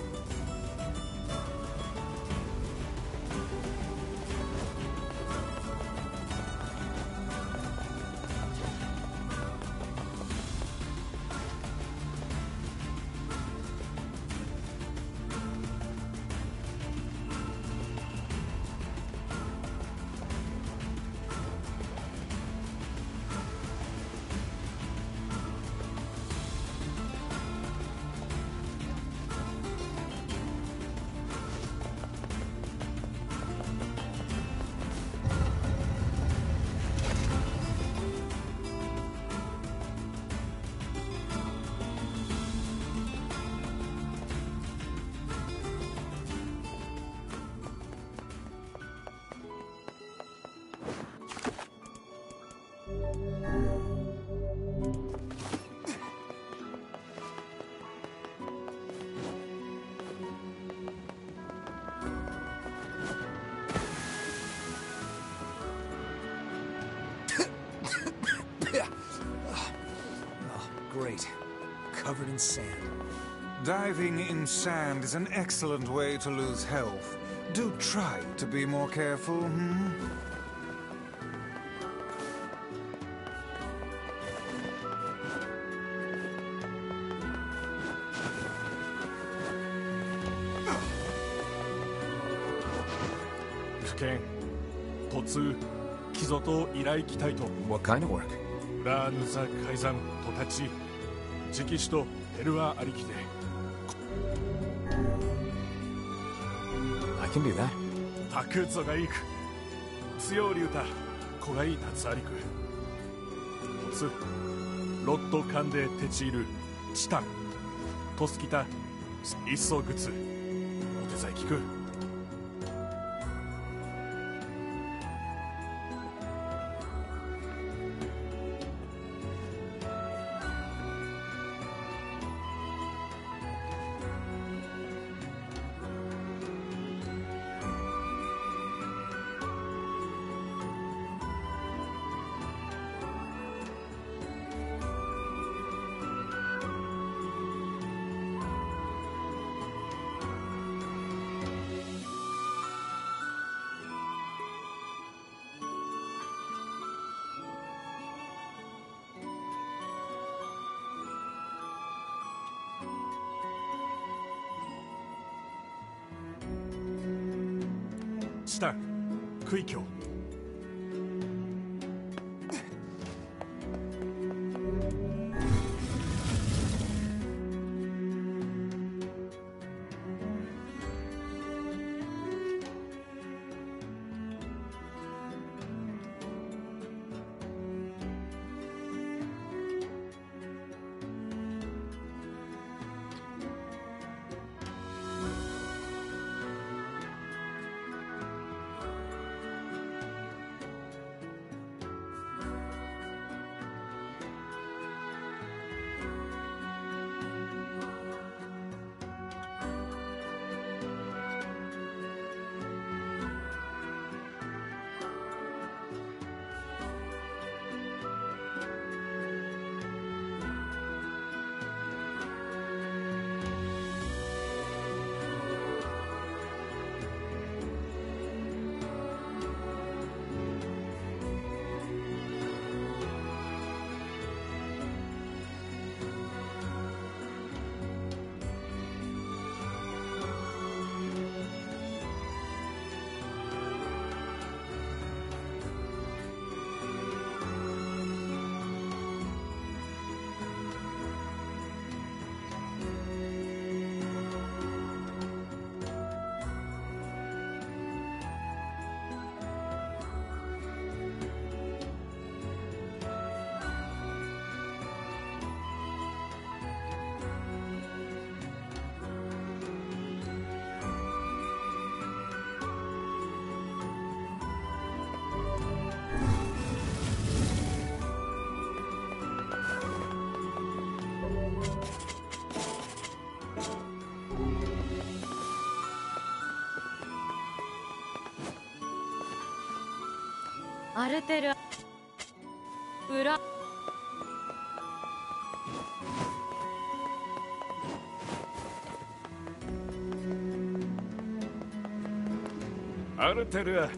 Great. Covered in sand. Diving in sand is an excellent way to lose health. Do try to be more careful, What kind of work? ラーヌサ海山とたち直使とヘルワありきで I can do that. タクゾがいく強り歌子がい夏ありくとつロットカンデテチールチタントスキタイッソグツお手伝い聞く チタン、クイキョアルテル裏アルテルア。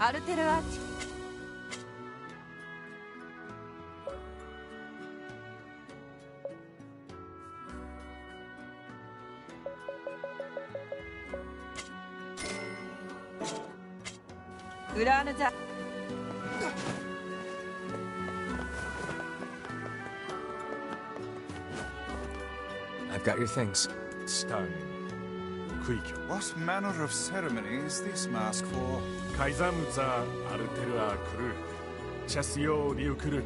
アルテルア。ウラーヌザ。I've got your things. Stan. What manner of ceremony is this mask for? Kaizamza Altelua Kuru. Chasio Ryukuru.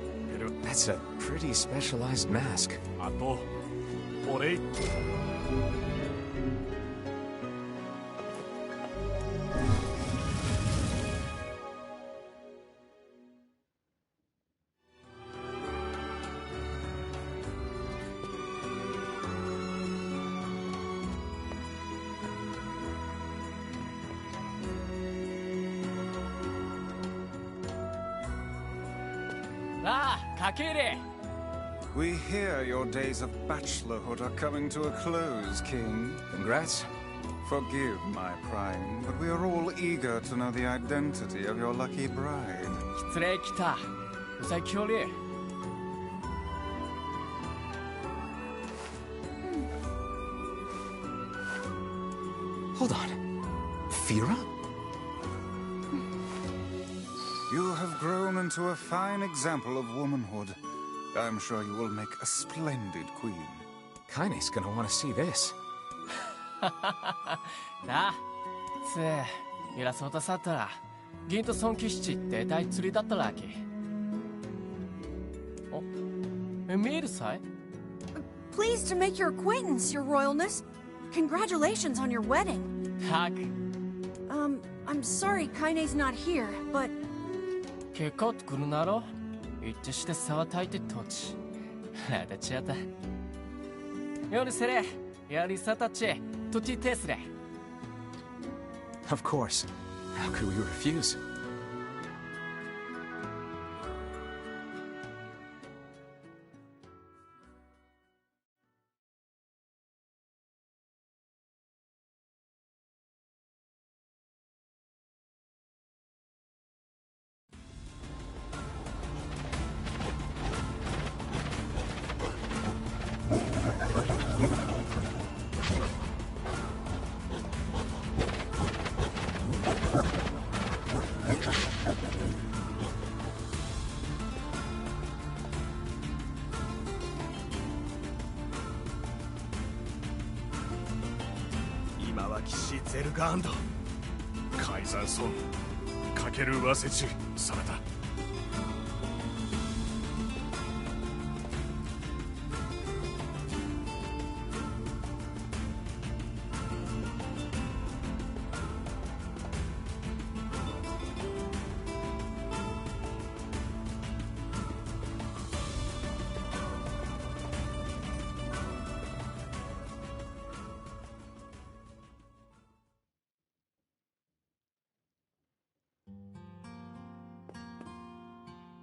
That's a pretty specialized mask. Ato. Ore. We hear your days of bachelorhood are coming to a close, King. Congrats. Forgive my prying, but we are all eager to know the identity of your lucky bride. Hold on. Fira? You have grown into a fine example of womanhood. I'm sure you will make a splendid queen. Kaine's gonna want to see this. なあ、つえ、いらそうとさったら、銀と尊騎士って大釣りだったらけ。お、見えるさい Pleased to make your acquaintance, your royalness. Congratulations on your wedding. たく。I'm sorry Kaine's not here, but... 結構ってくるなろ一致して沢たいてとち。あだちやった。よりせれ、やりさたち、とちてすれ。Of course. How could we refuse?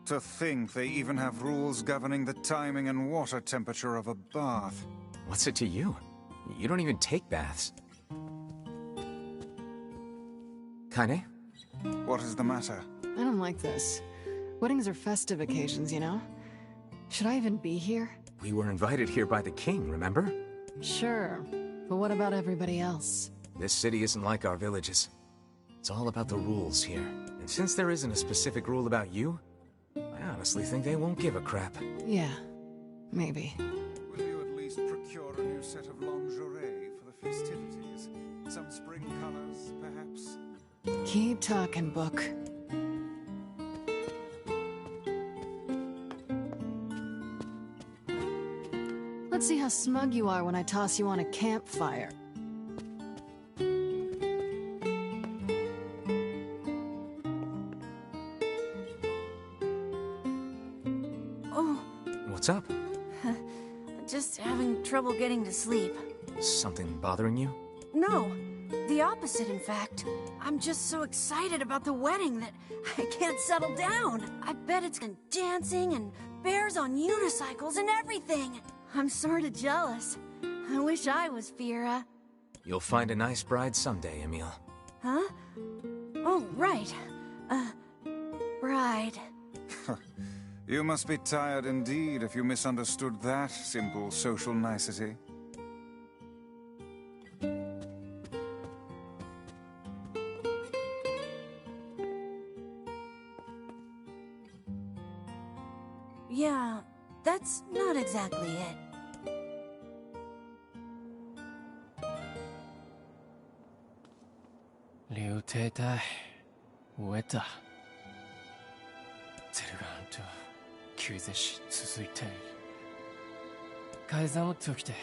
To think they even have rules governing the timing and water temperature of a bath. What's it to you? You don't even take baths. Kaine? What is the matter? I don't like this. Weddings are festive occasions, you know? Should I even be here? We were invited here by the king, remember? Sure. But what about everybody else? This city isn't like our villages. It's all about the rules here. And since there isn't a specific rule about you, I honestly think they won't give a crap. Yeah, maybe. Will you at least procure a new set of lingerie for the festivities? Some spring colors, perhaps? Keep talking, book. Let's see how smug you are when I toss you on a campfire. Oh. What's up? Just having trouble getting to sleep. Something bothering you? No, the opposite, in fact. I'm just so excited about the wedding that I can't settle down. I bet it's been dancing and bears on unicycles and everything. I'm sorta jealous. I wish I was Fira. You'll find a nice bride someday, Emil. Huh? Oh, right. Bride. You must be tired indeed if you misunderstood that simple social nicety. Yeah, that's not exactly it. Liu Teitai, Ueta. ゼルガンと急絶し続いている。改ざんを解きて、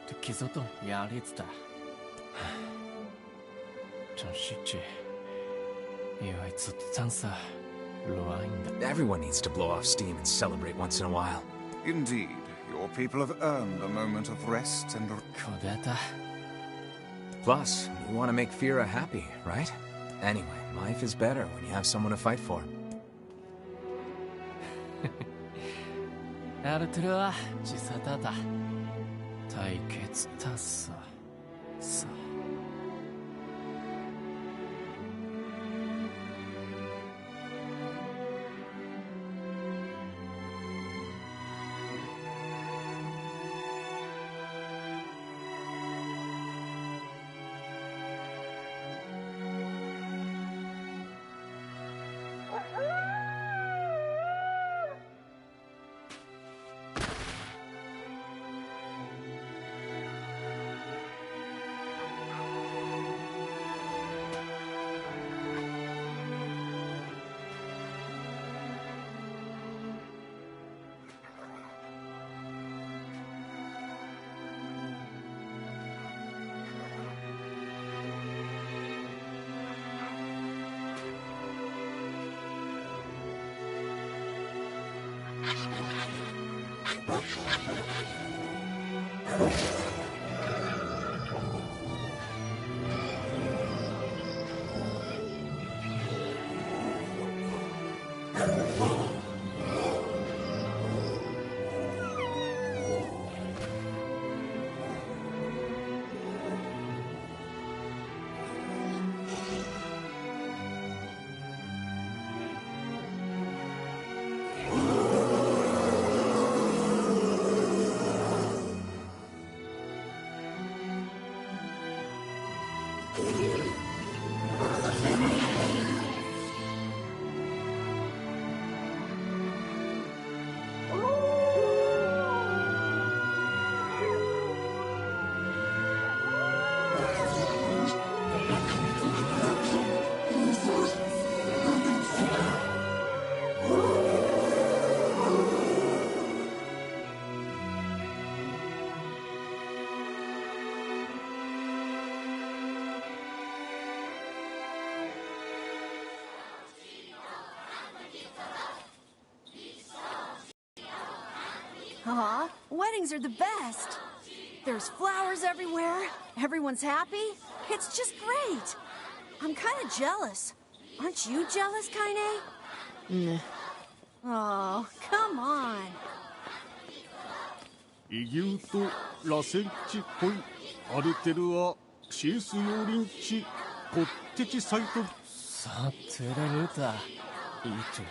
と傷とやりつた。真实际，因为自zansa乱的。 Everyone needs to blow off steam and celebrate once in a while. Indeed, your people have earned a moment of rest and... Plus, you want to make Fira happy, right? Anyway, life is better when you have someone to fight for. アルトゥルは自殺だ。対決ださ。さ。Aw, weddings are the best. There's flowers everywhere. Everyone's happy. It's just great. I'm kind of jealous. Aren't you jealous, Kaine? Nah. Oh, come on. イギューと螺旋地恋アルテルはシース用林地こってちサイトさあテレルータいいと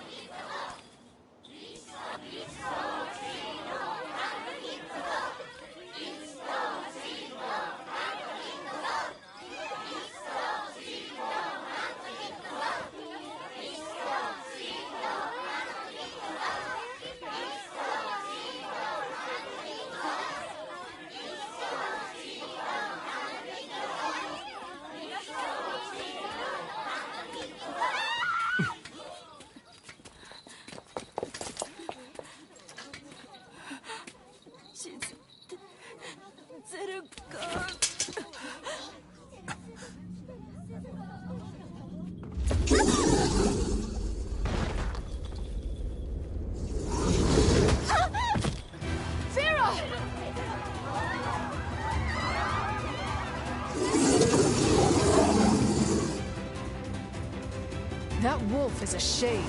That wolf is a shade.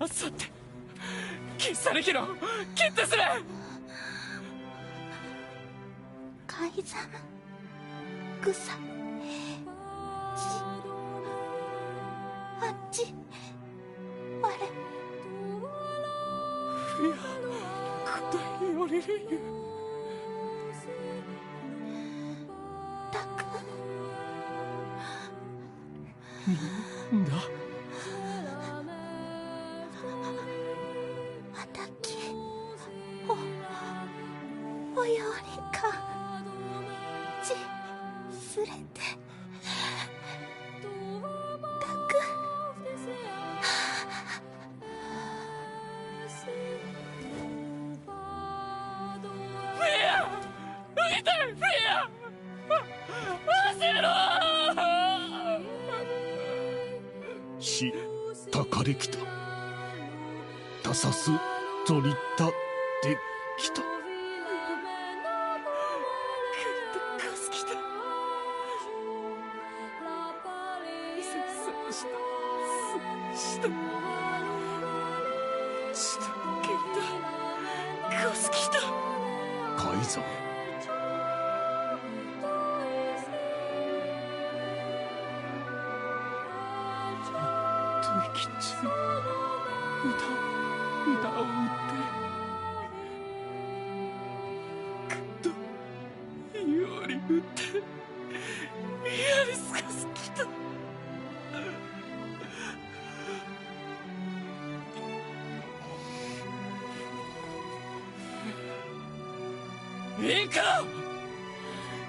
あさって消されきろ決定する改ざん草ちあっちあれフィア答えよりるゆたくんだおよりかちすれてたくフィア見てフィア焦ろしたかれきたたさすとりたできた改ざん吐息中歌を歌ってくっとより打ってやりすかすきた行こう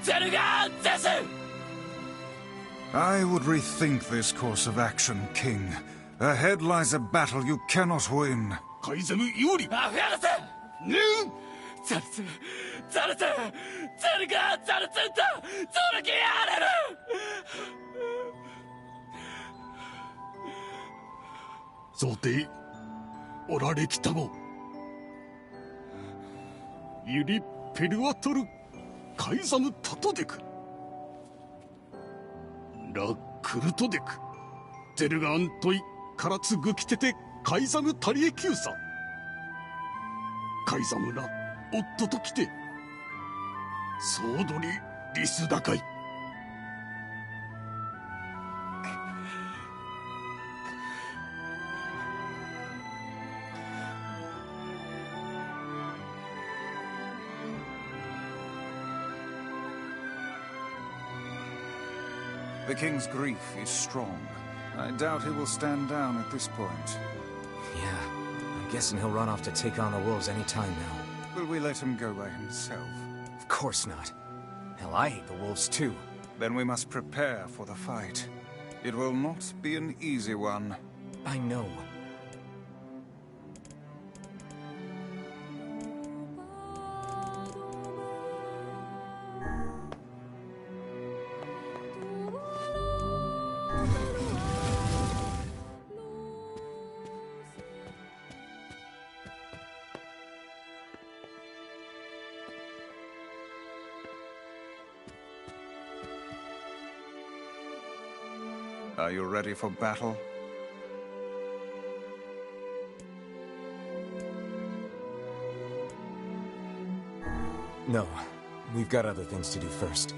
ゼルガーゼスI would rethink this course of action, King. Ahead lies a battle you cannot win. カイザム有利アフヤルセねザルツザルツゼルガーザルツンだゾルキアレルそうておられきたもユリペルワトルカイザムタトデクラクルトデクゼルガアントイカラツグキテテカイザムタリエキューサカイザムラ夫と来てソードリリスダカイ The king's grief is strong. I doubt he will stand down at this point. Yeah, I'm guessing he'll run off to take on the wolves any time now. Will we let him go by himself? Of course not. Hell, I hate the wolves too. Then we must prepare for the fight. It will not be an easy one. I know. Are you ready for battle? No, we've got other things to do first.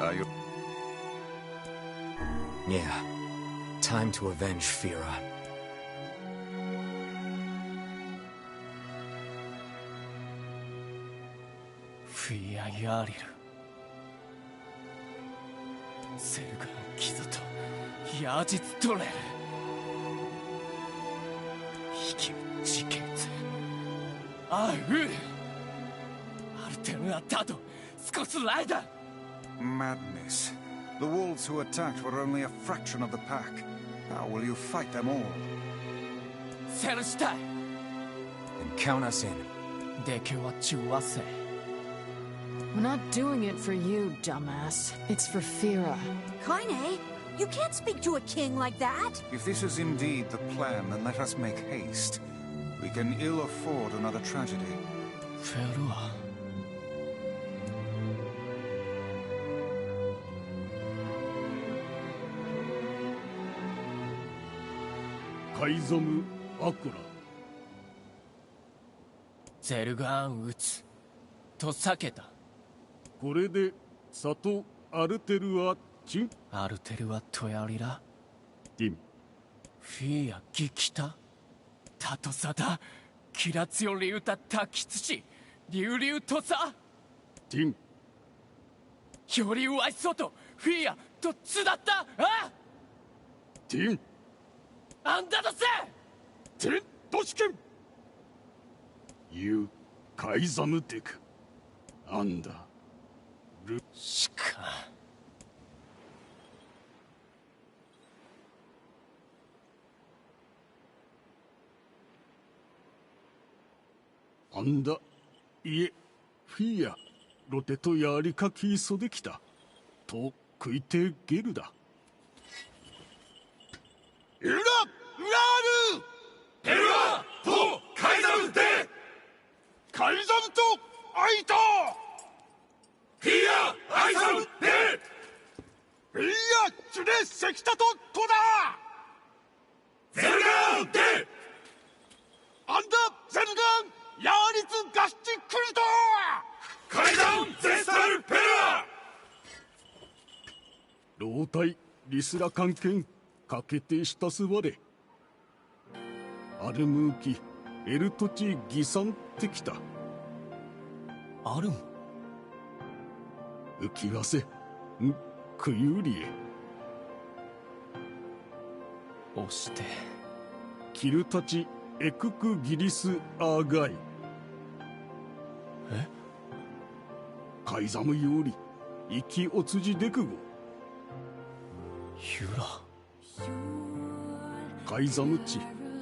Are you... Yeah. Time to avenge Fira. Fia Yaril. Selgan Kizoto. Yajitsu Torel. Hiki Jiketsu. Aru. Artenu Atato. Skosu Raida. Madness. The wolves who attacked were only a fraction of the pack. How will you fight them all? Celestai. Then count us in. We're not doing it for you, dumbass. It's for Fira. Kaine, you can't speak to a king like that. If this is indeed the plan, then let us make haste. We can ill afford another tragedy. Fira. Kaizomu Akura. ゼルガン撃つと避けた。これで里アルテルはチン。アルテルはトヤリラ。ティン。フィアギキタ。タトサダ。キラツヨリウタタキツシ。リュウリュウトサ。ティン。よりワイソとフィアとツだったあティン。あんだとせテントシケンユカイザムテクアンダルしかあんだいえフィアロテとやりかきそできたと食いてゲルだエララールヘルアとカイザムテカイザムとアイトフィアアイザムテフィアチュレセキタとトダゼルガンテアンダゼルガンヤーリツガスチクルトカイザンゼスタルペラ老体リスラ関係かけてしたすわれアルムーキエルトチギサンってきたあるん浮きわせんクユリエ押してキルたちエククギリスアーガイえカイザムより生きおつじでくごユラカイザムチ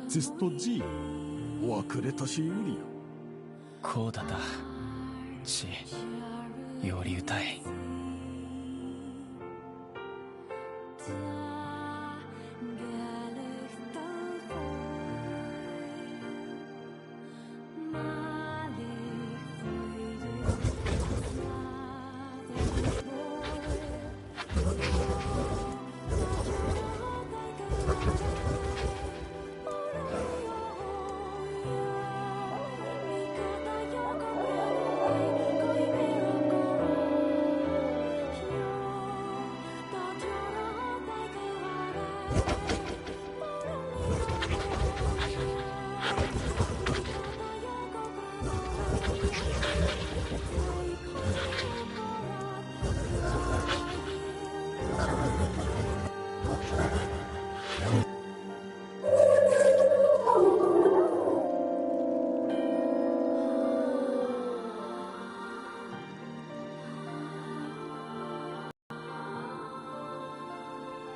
ゼストジーおわくれたしよりよこうだだちより歌い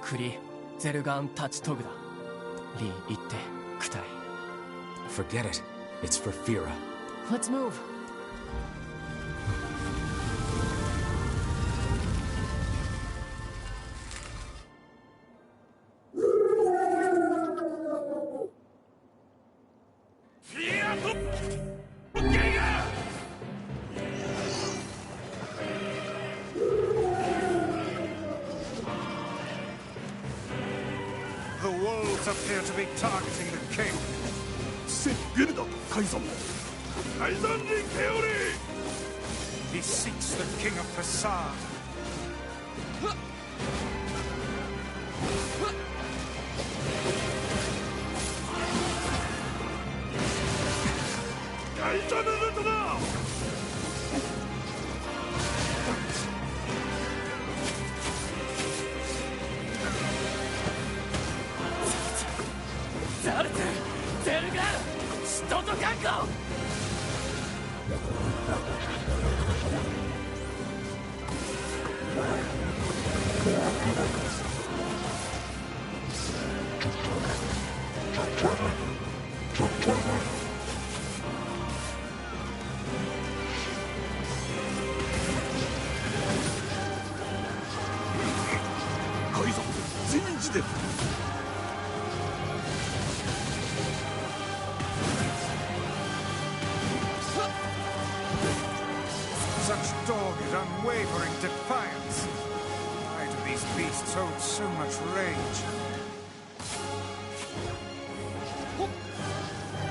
クリ、ゼルガンタチトグだ。リー、行って、クタイ。Forget it. It's for Fira. Let's move. The wolves appear to be targeting the king. He seeks the king of Facade. Such dogged, unwavering defiance. Why do these beasts hold so much rage?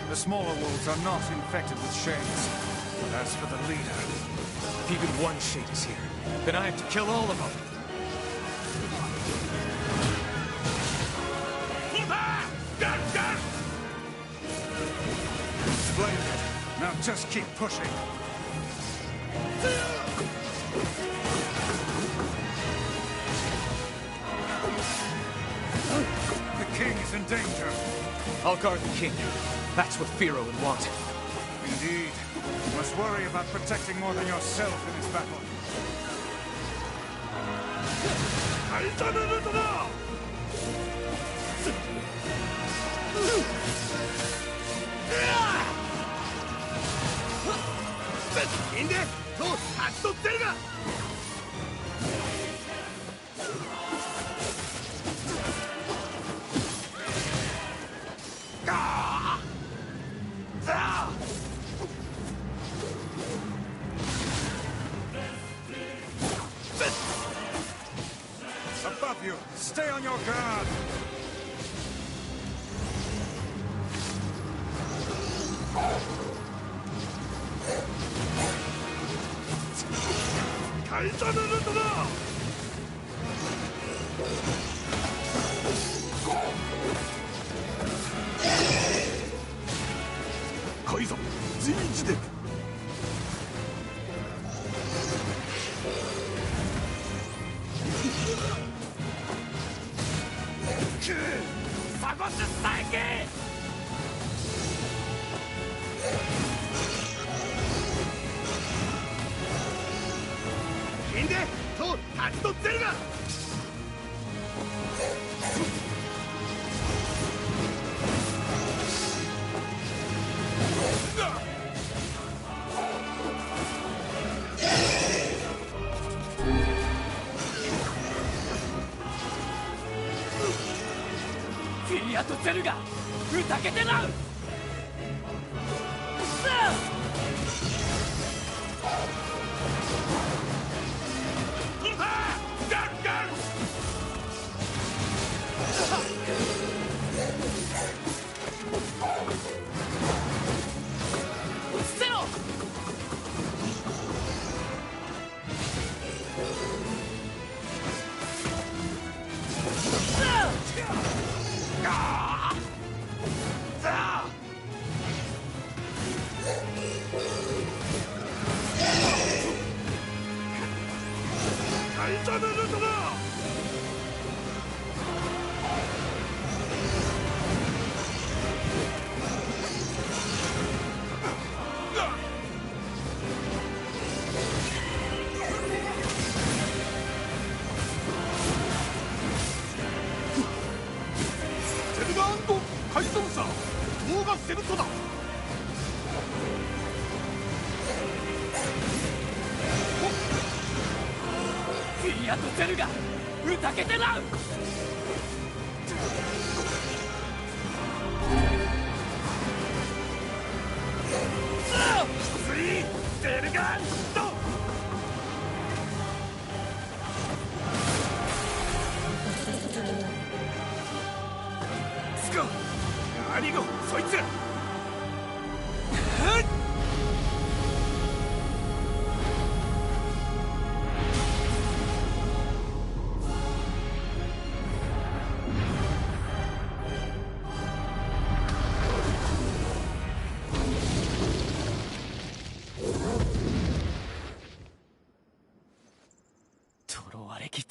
The smaller wolves are not infected with shades. But as for the leader... If even one shade is here, then I have to kill all of them. Splendid. Now just keep pushing. The king is in danger. I'll guard the king. That's what Firo would want. Indeed. You must worry about protecting more than yourself in this battle. Above you, stay on your guard.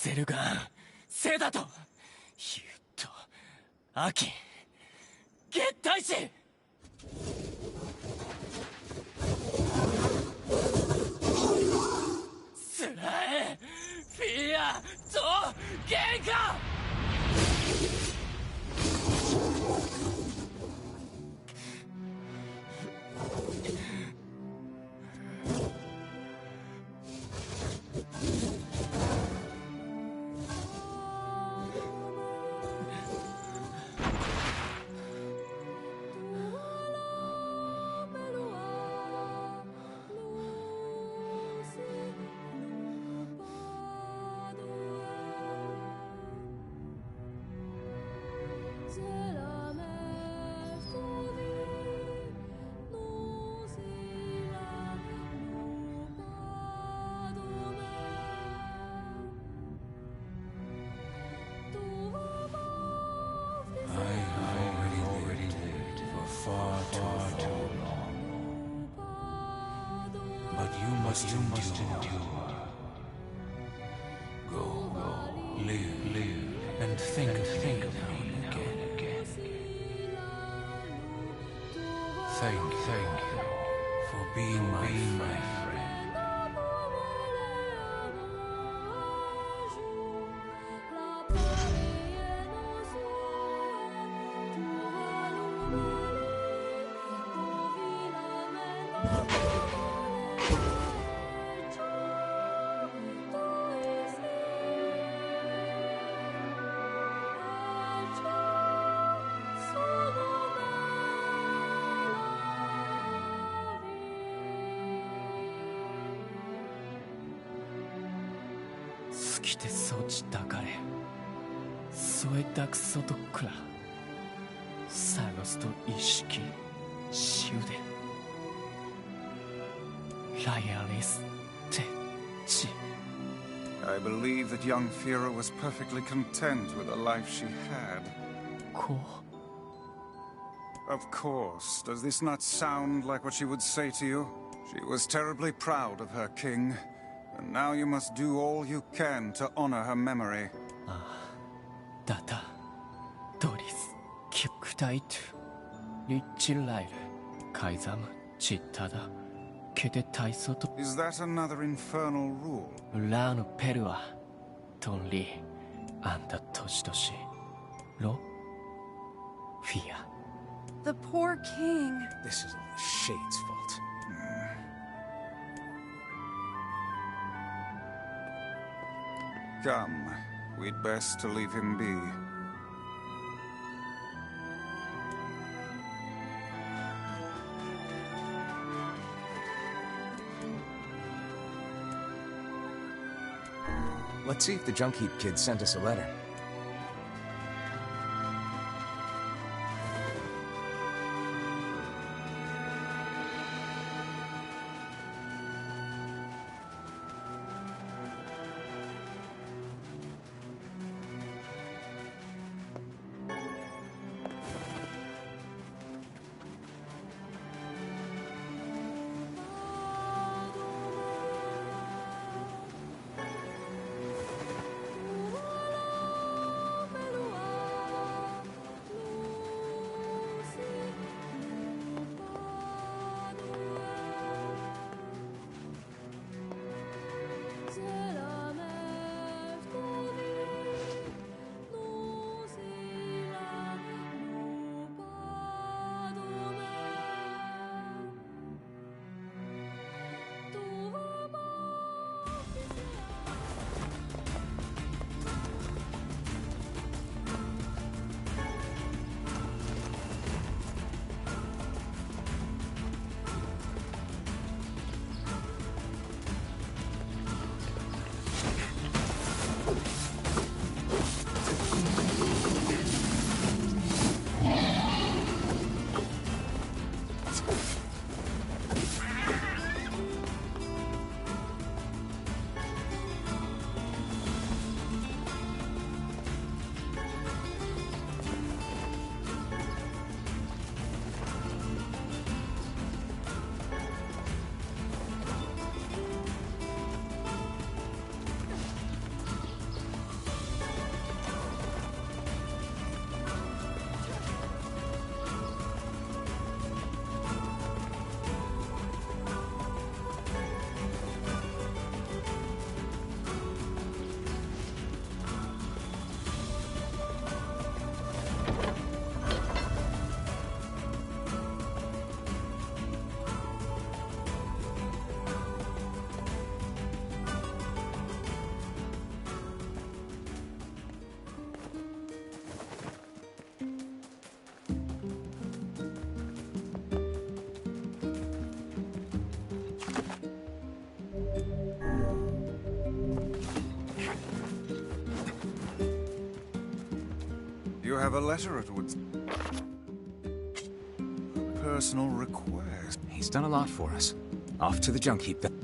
ゼルガン、セダと、ユッと、アキン、月大使。スラエ、フィアとゲンカ。You must endure. Go, live, and think of me again. Thank you for being my friend. 기대 소치 다가래 소에 딱 소독크라 사고스도 이시키 시우데 라이알리스 테치. I believe that young Fira was perfectly content with the life she had. Of course. Does this not sound like what she would say to you? She was terribly proud of her king, and now you must do all you can to honor her memory. Data, Doris, Kipkudaitu, Lichilaire, Kaizam, Chitada, Kede Taisoto. Is that another infernal rule? Ulano Perua, Tonli, Anda Toshitoshi, Lo, Fia. The poor king. This is all the Shade's fault. Come, we'd best to leave him be. Let's see if the Junk Heap kid sent us a letter. have a letter at Woods. Personal request. He's done a lot for us. Off to the junk heap then.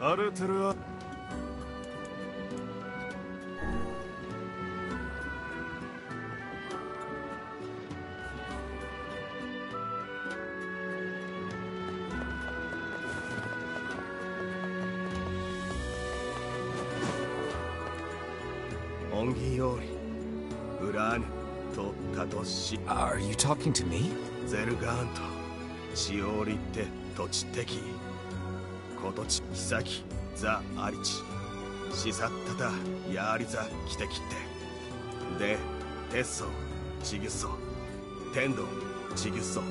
アルテルはAre you talking to me? ゼルガーントシオリって土地的ことち妃ザ・アリチシサッタタヤーリザ・キテキってでテッソチギュッソテンドチギュッソ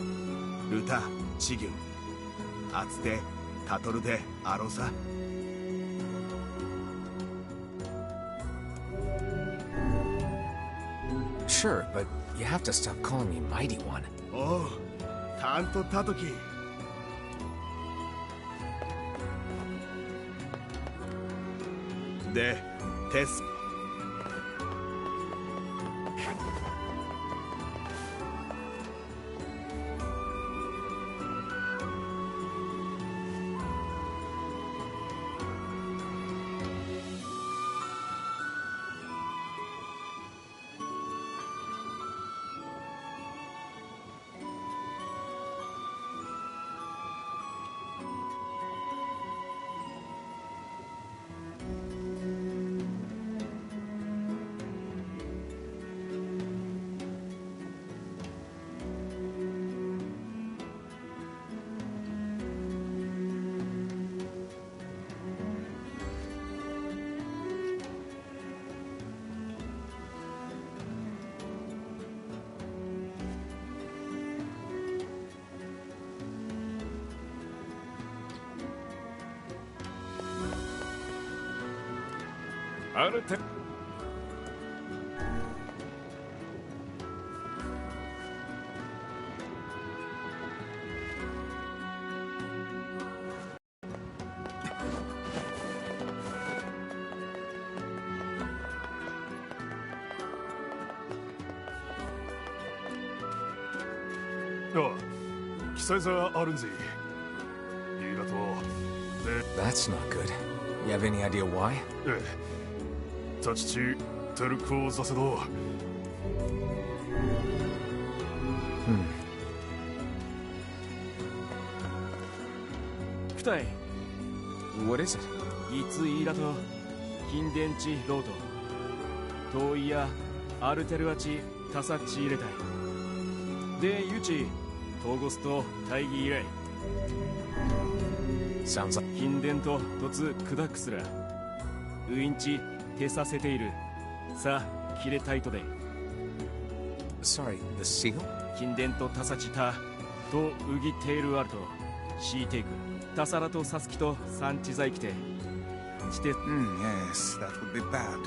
ルタチギュンアツテタトルデアロサSure, but you have to stop calling me Mighty One. おうタントタトキでテスアルテ記載座あるんぜ。ありがとう。で、 That's not good. You have any idea why? ええ、立ち中テルクをザセド。二重。What is it? いつイーラと近電地ロード遠いやアルテルアチタサッチ入れたいでユチトーゴスと大義以来 Sounds like 近電と突砕くすらウインチ手させているさあ切れたいとで Sorry, the seal? 近電とタサチタとウギテールアルトシーテイクタサラとサスキとサンチザイキテして Yes, that would be bad.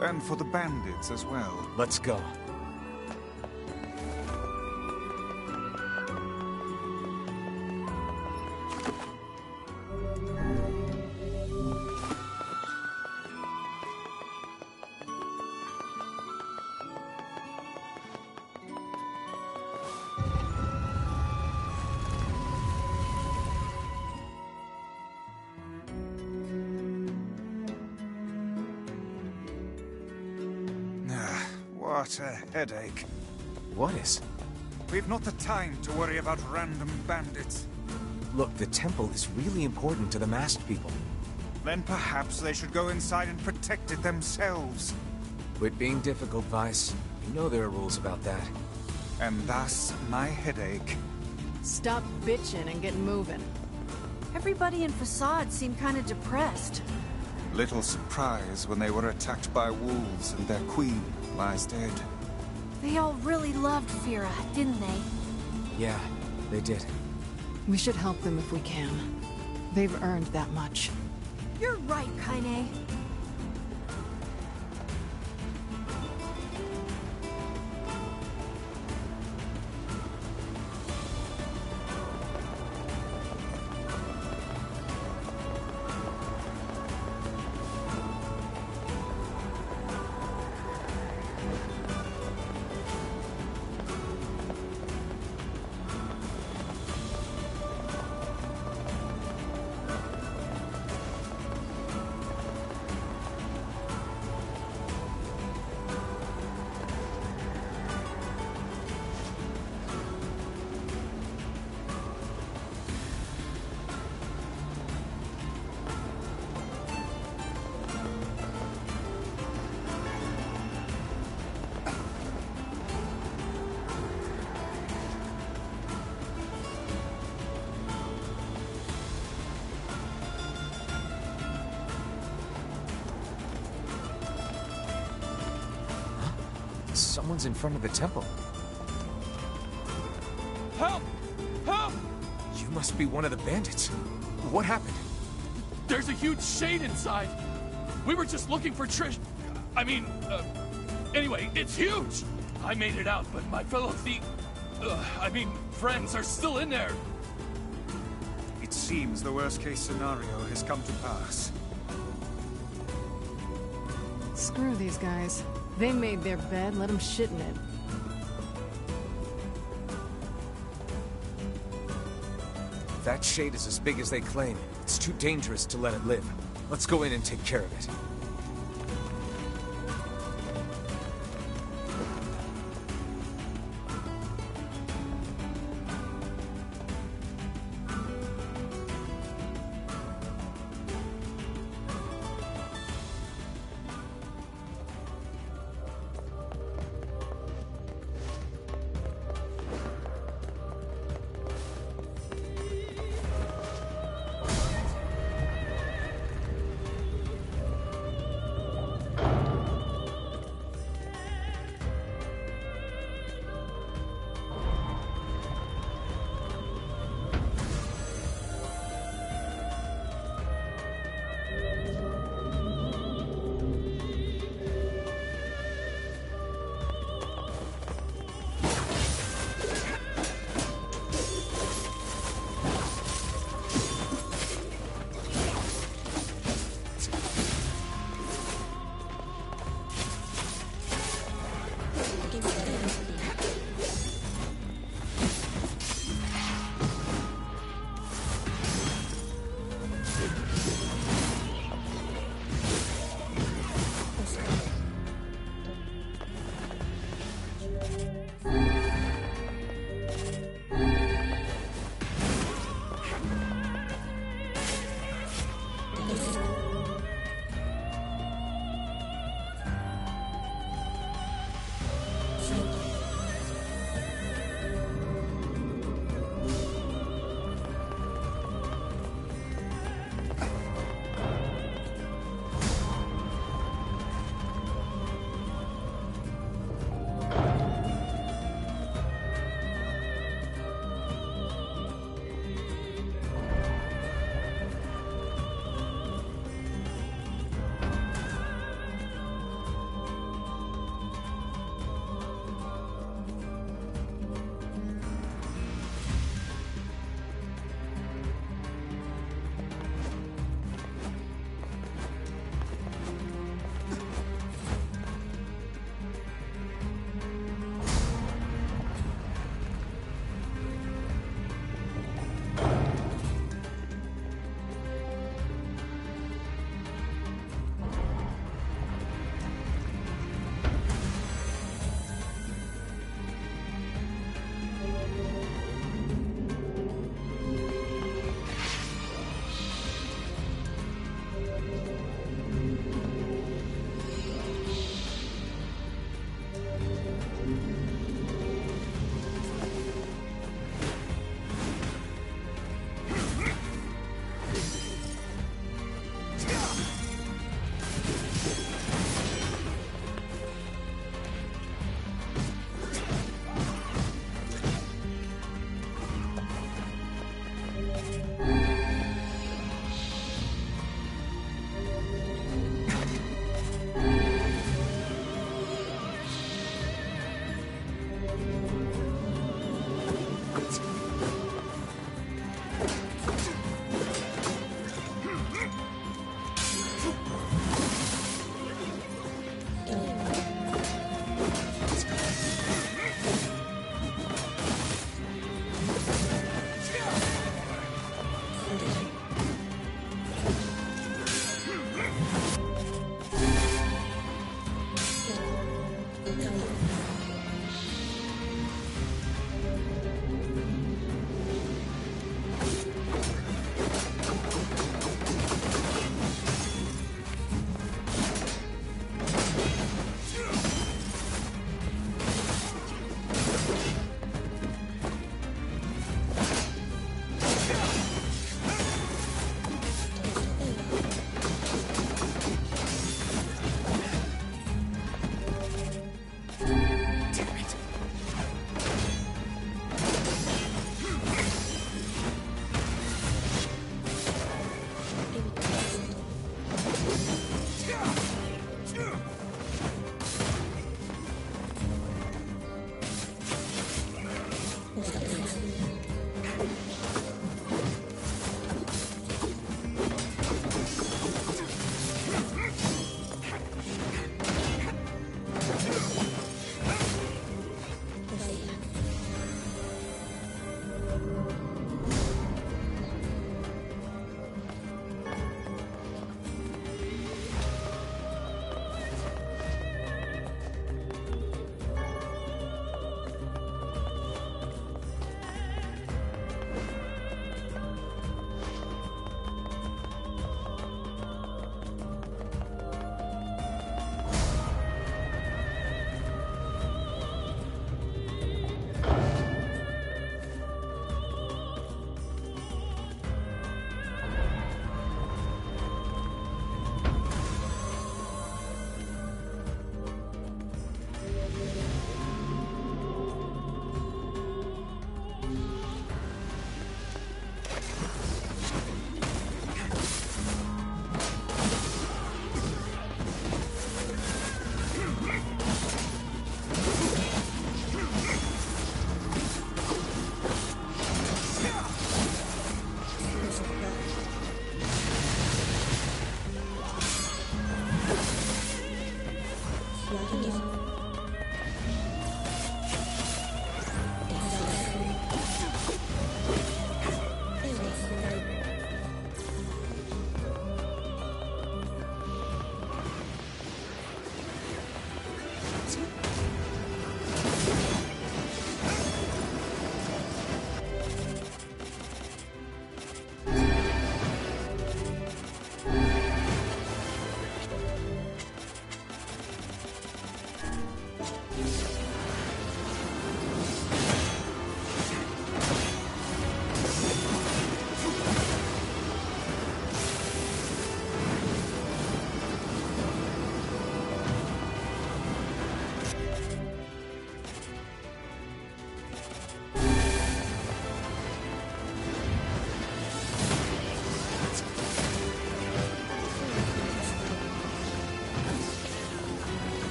And for the bandits as well. Let's go. What a headache. What is? We've not the time to worry about random bandits. Look, the temple is really important to the masked people. Then perhaps they should go inside and protect it themselves. Quit being difficult, Vice. You know there are rules about that. And thus, my headache. Stop bitching and get moving. Everybody in Facade seemed kind of depressed. Little surprise when they were attacked by wolves and their queen lies dead. They all really loved Fira, didn't they? Yeah, they did. We should help them if we can. They've earned that much. You're right, Kaine. Someone's in front of the temple. Help! Help! You must be one of the bandits. What happened? There's a huge shade inside. We were just looking for anyway, it's huge! I made it out, but my fellow friends are still in there. It seems the worst-case scenario has come to pass. Screw these guys. They made their bed, let them shit in it. That shade is as big as they claim. It's too dangerous to let it live. Let's go in and take care of it.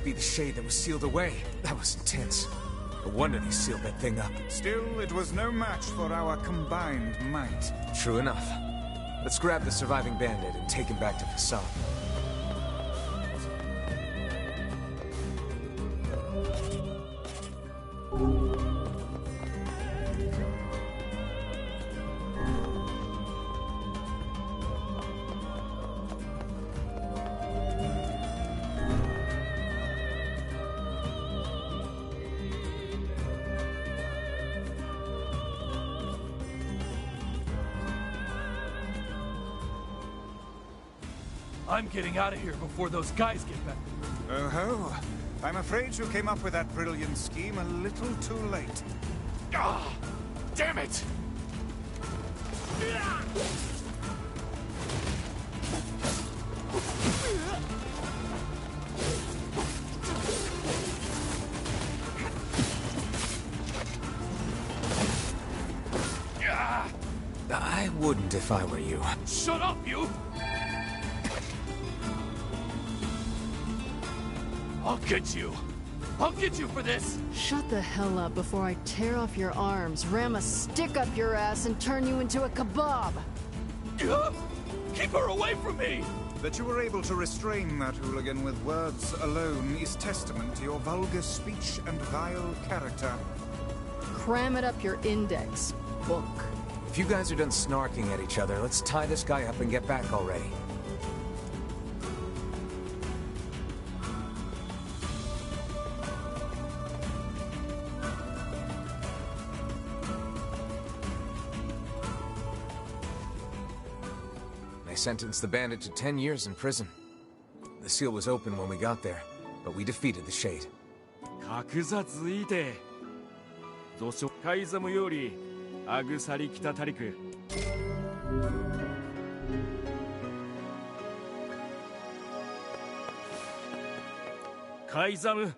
must be the shade that was sealed away. That was intense. No wonder they sealed that thing up. Still, it was no match for our combined might. True enough. Let's grab the surviving bandit and take him back to Facade. I'm getting out of here before those guys get back. Oh ho! I'm afraid you came up with that brilliant scheme a little too late. Ah! Damn it! I wouldn't if I were you. Shut up, you! I'll get you! I'll get you for this! Shut the hell up before I tear off your arms, ram a stick up your ass, and turn you into a kebab! Keep her away from me! That you were able to restrain that hooligan with words alone is testament to your vulgar speech and vile character. Cram it up your index book. If you guys are done snarking at each other, let's tie this guy up and get back already. They sentenced the bandit to 10 years in prison. The seal was open when we got there, but we defeated the Shade. 格殺いてゾショカイザムよりアグサリキタタリクカイザム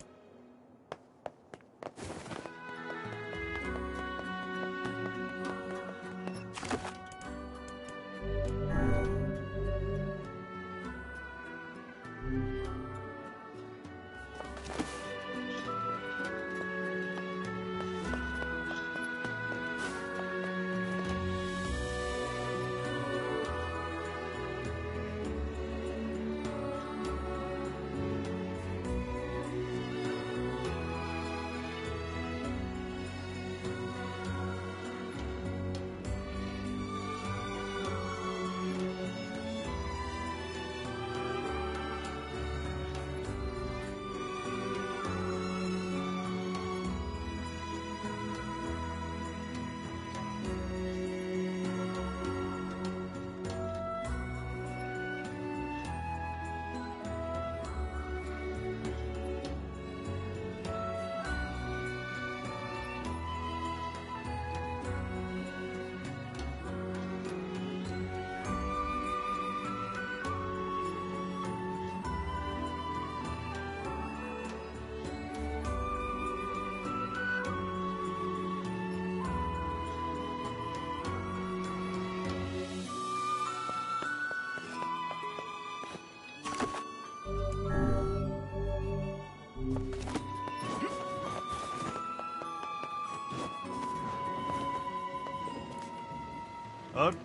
Up.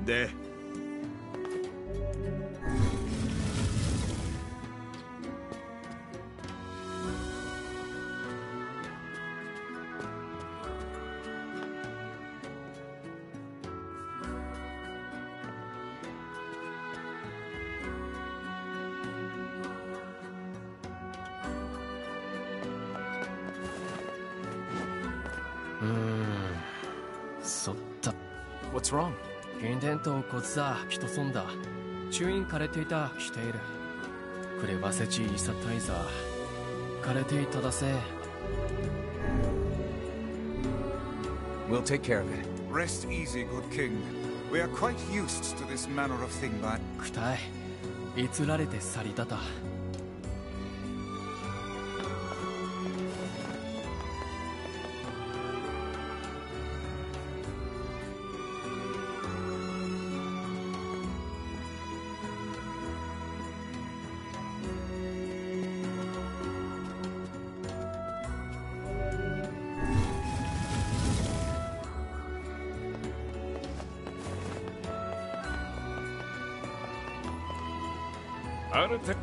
でそった What's wrong? 原電と骨だ人損だ中院枯れていたしているクレバセチイサタイザー枯れていただせ We'll take care of it. Rest easy, good king. We are quite used to this manner of thing by... くたい、いつられて去りたた。アルテ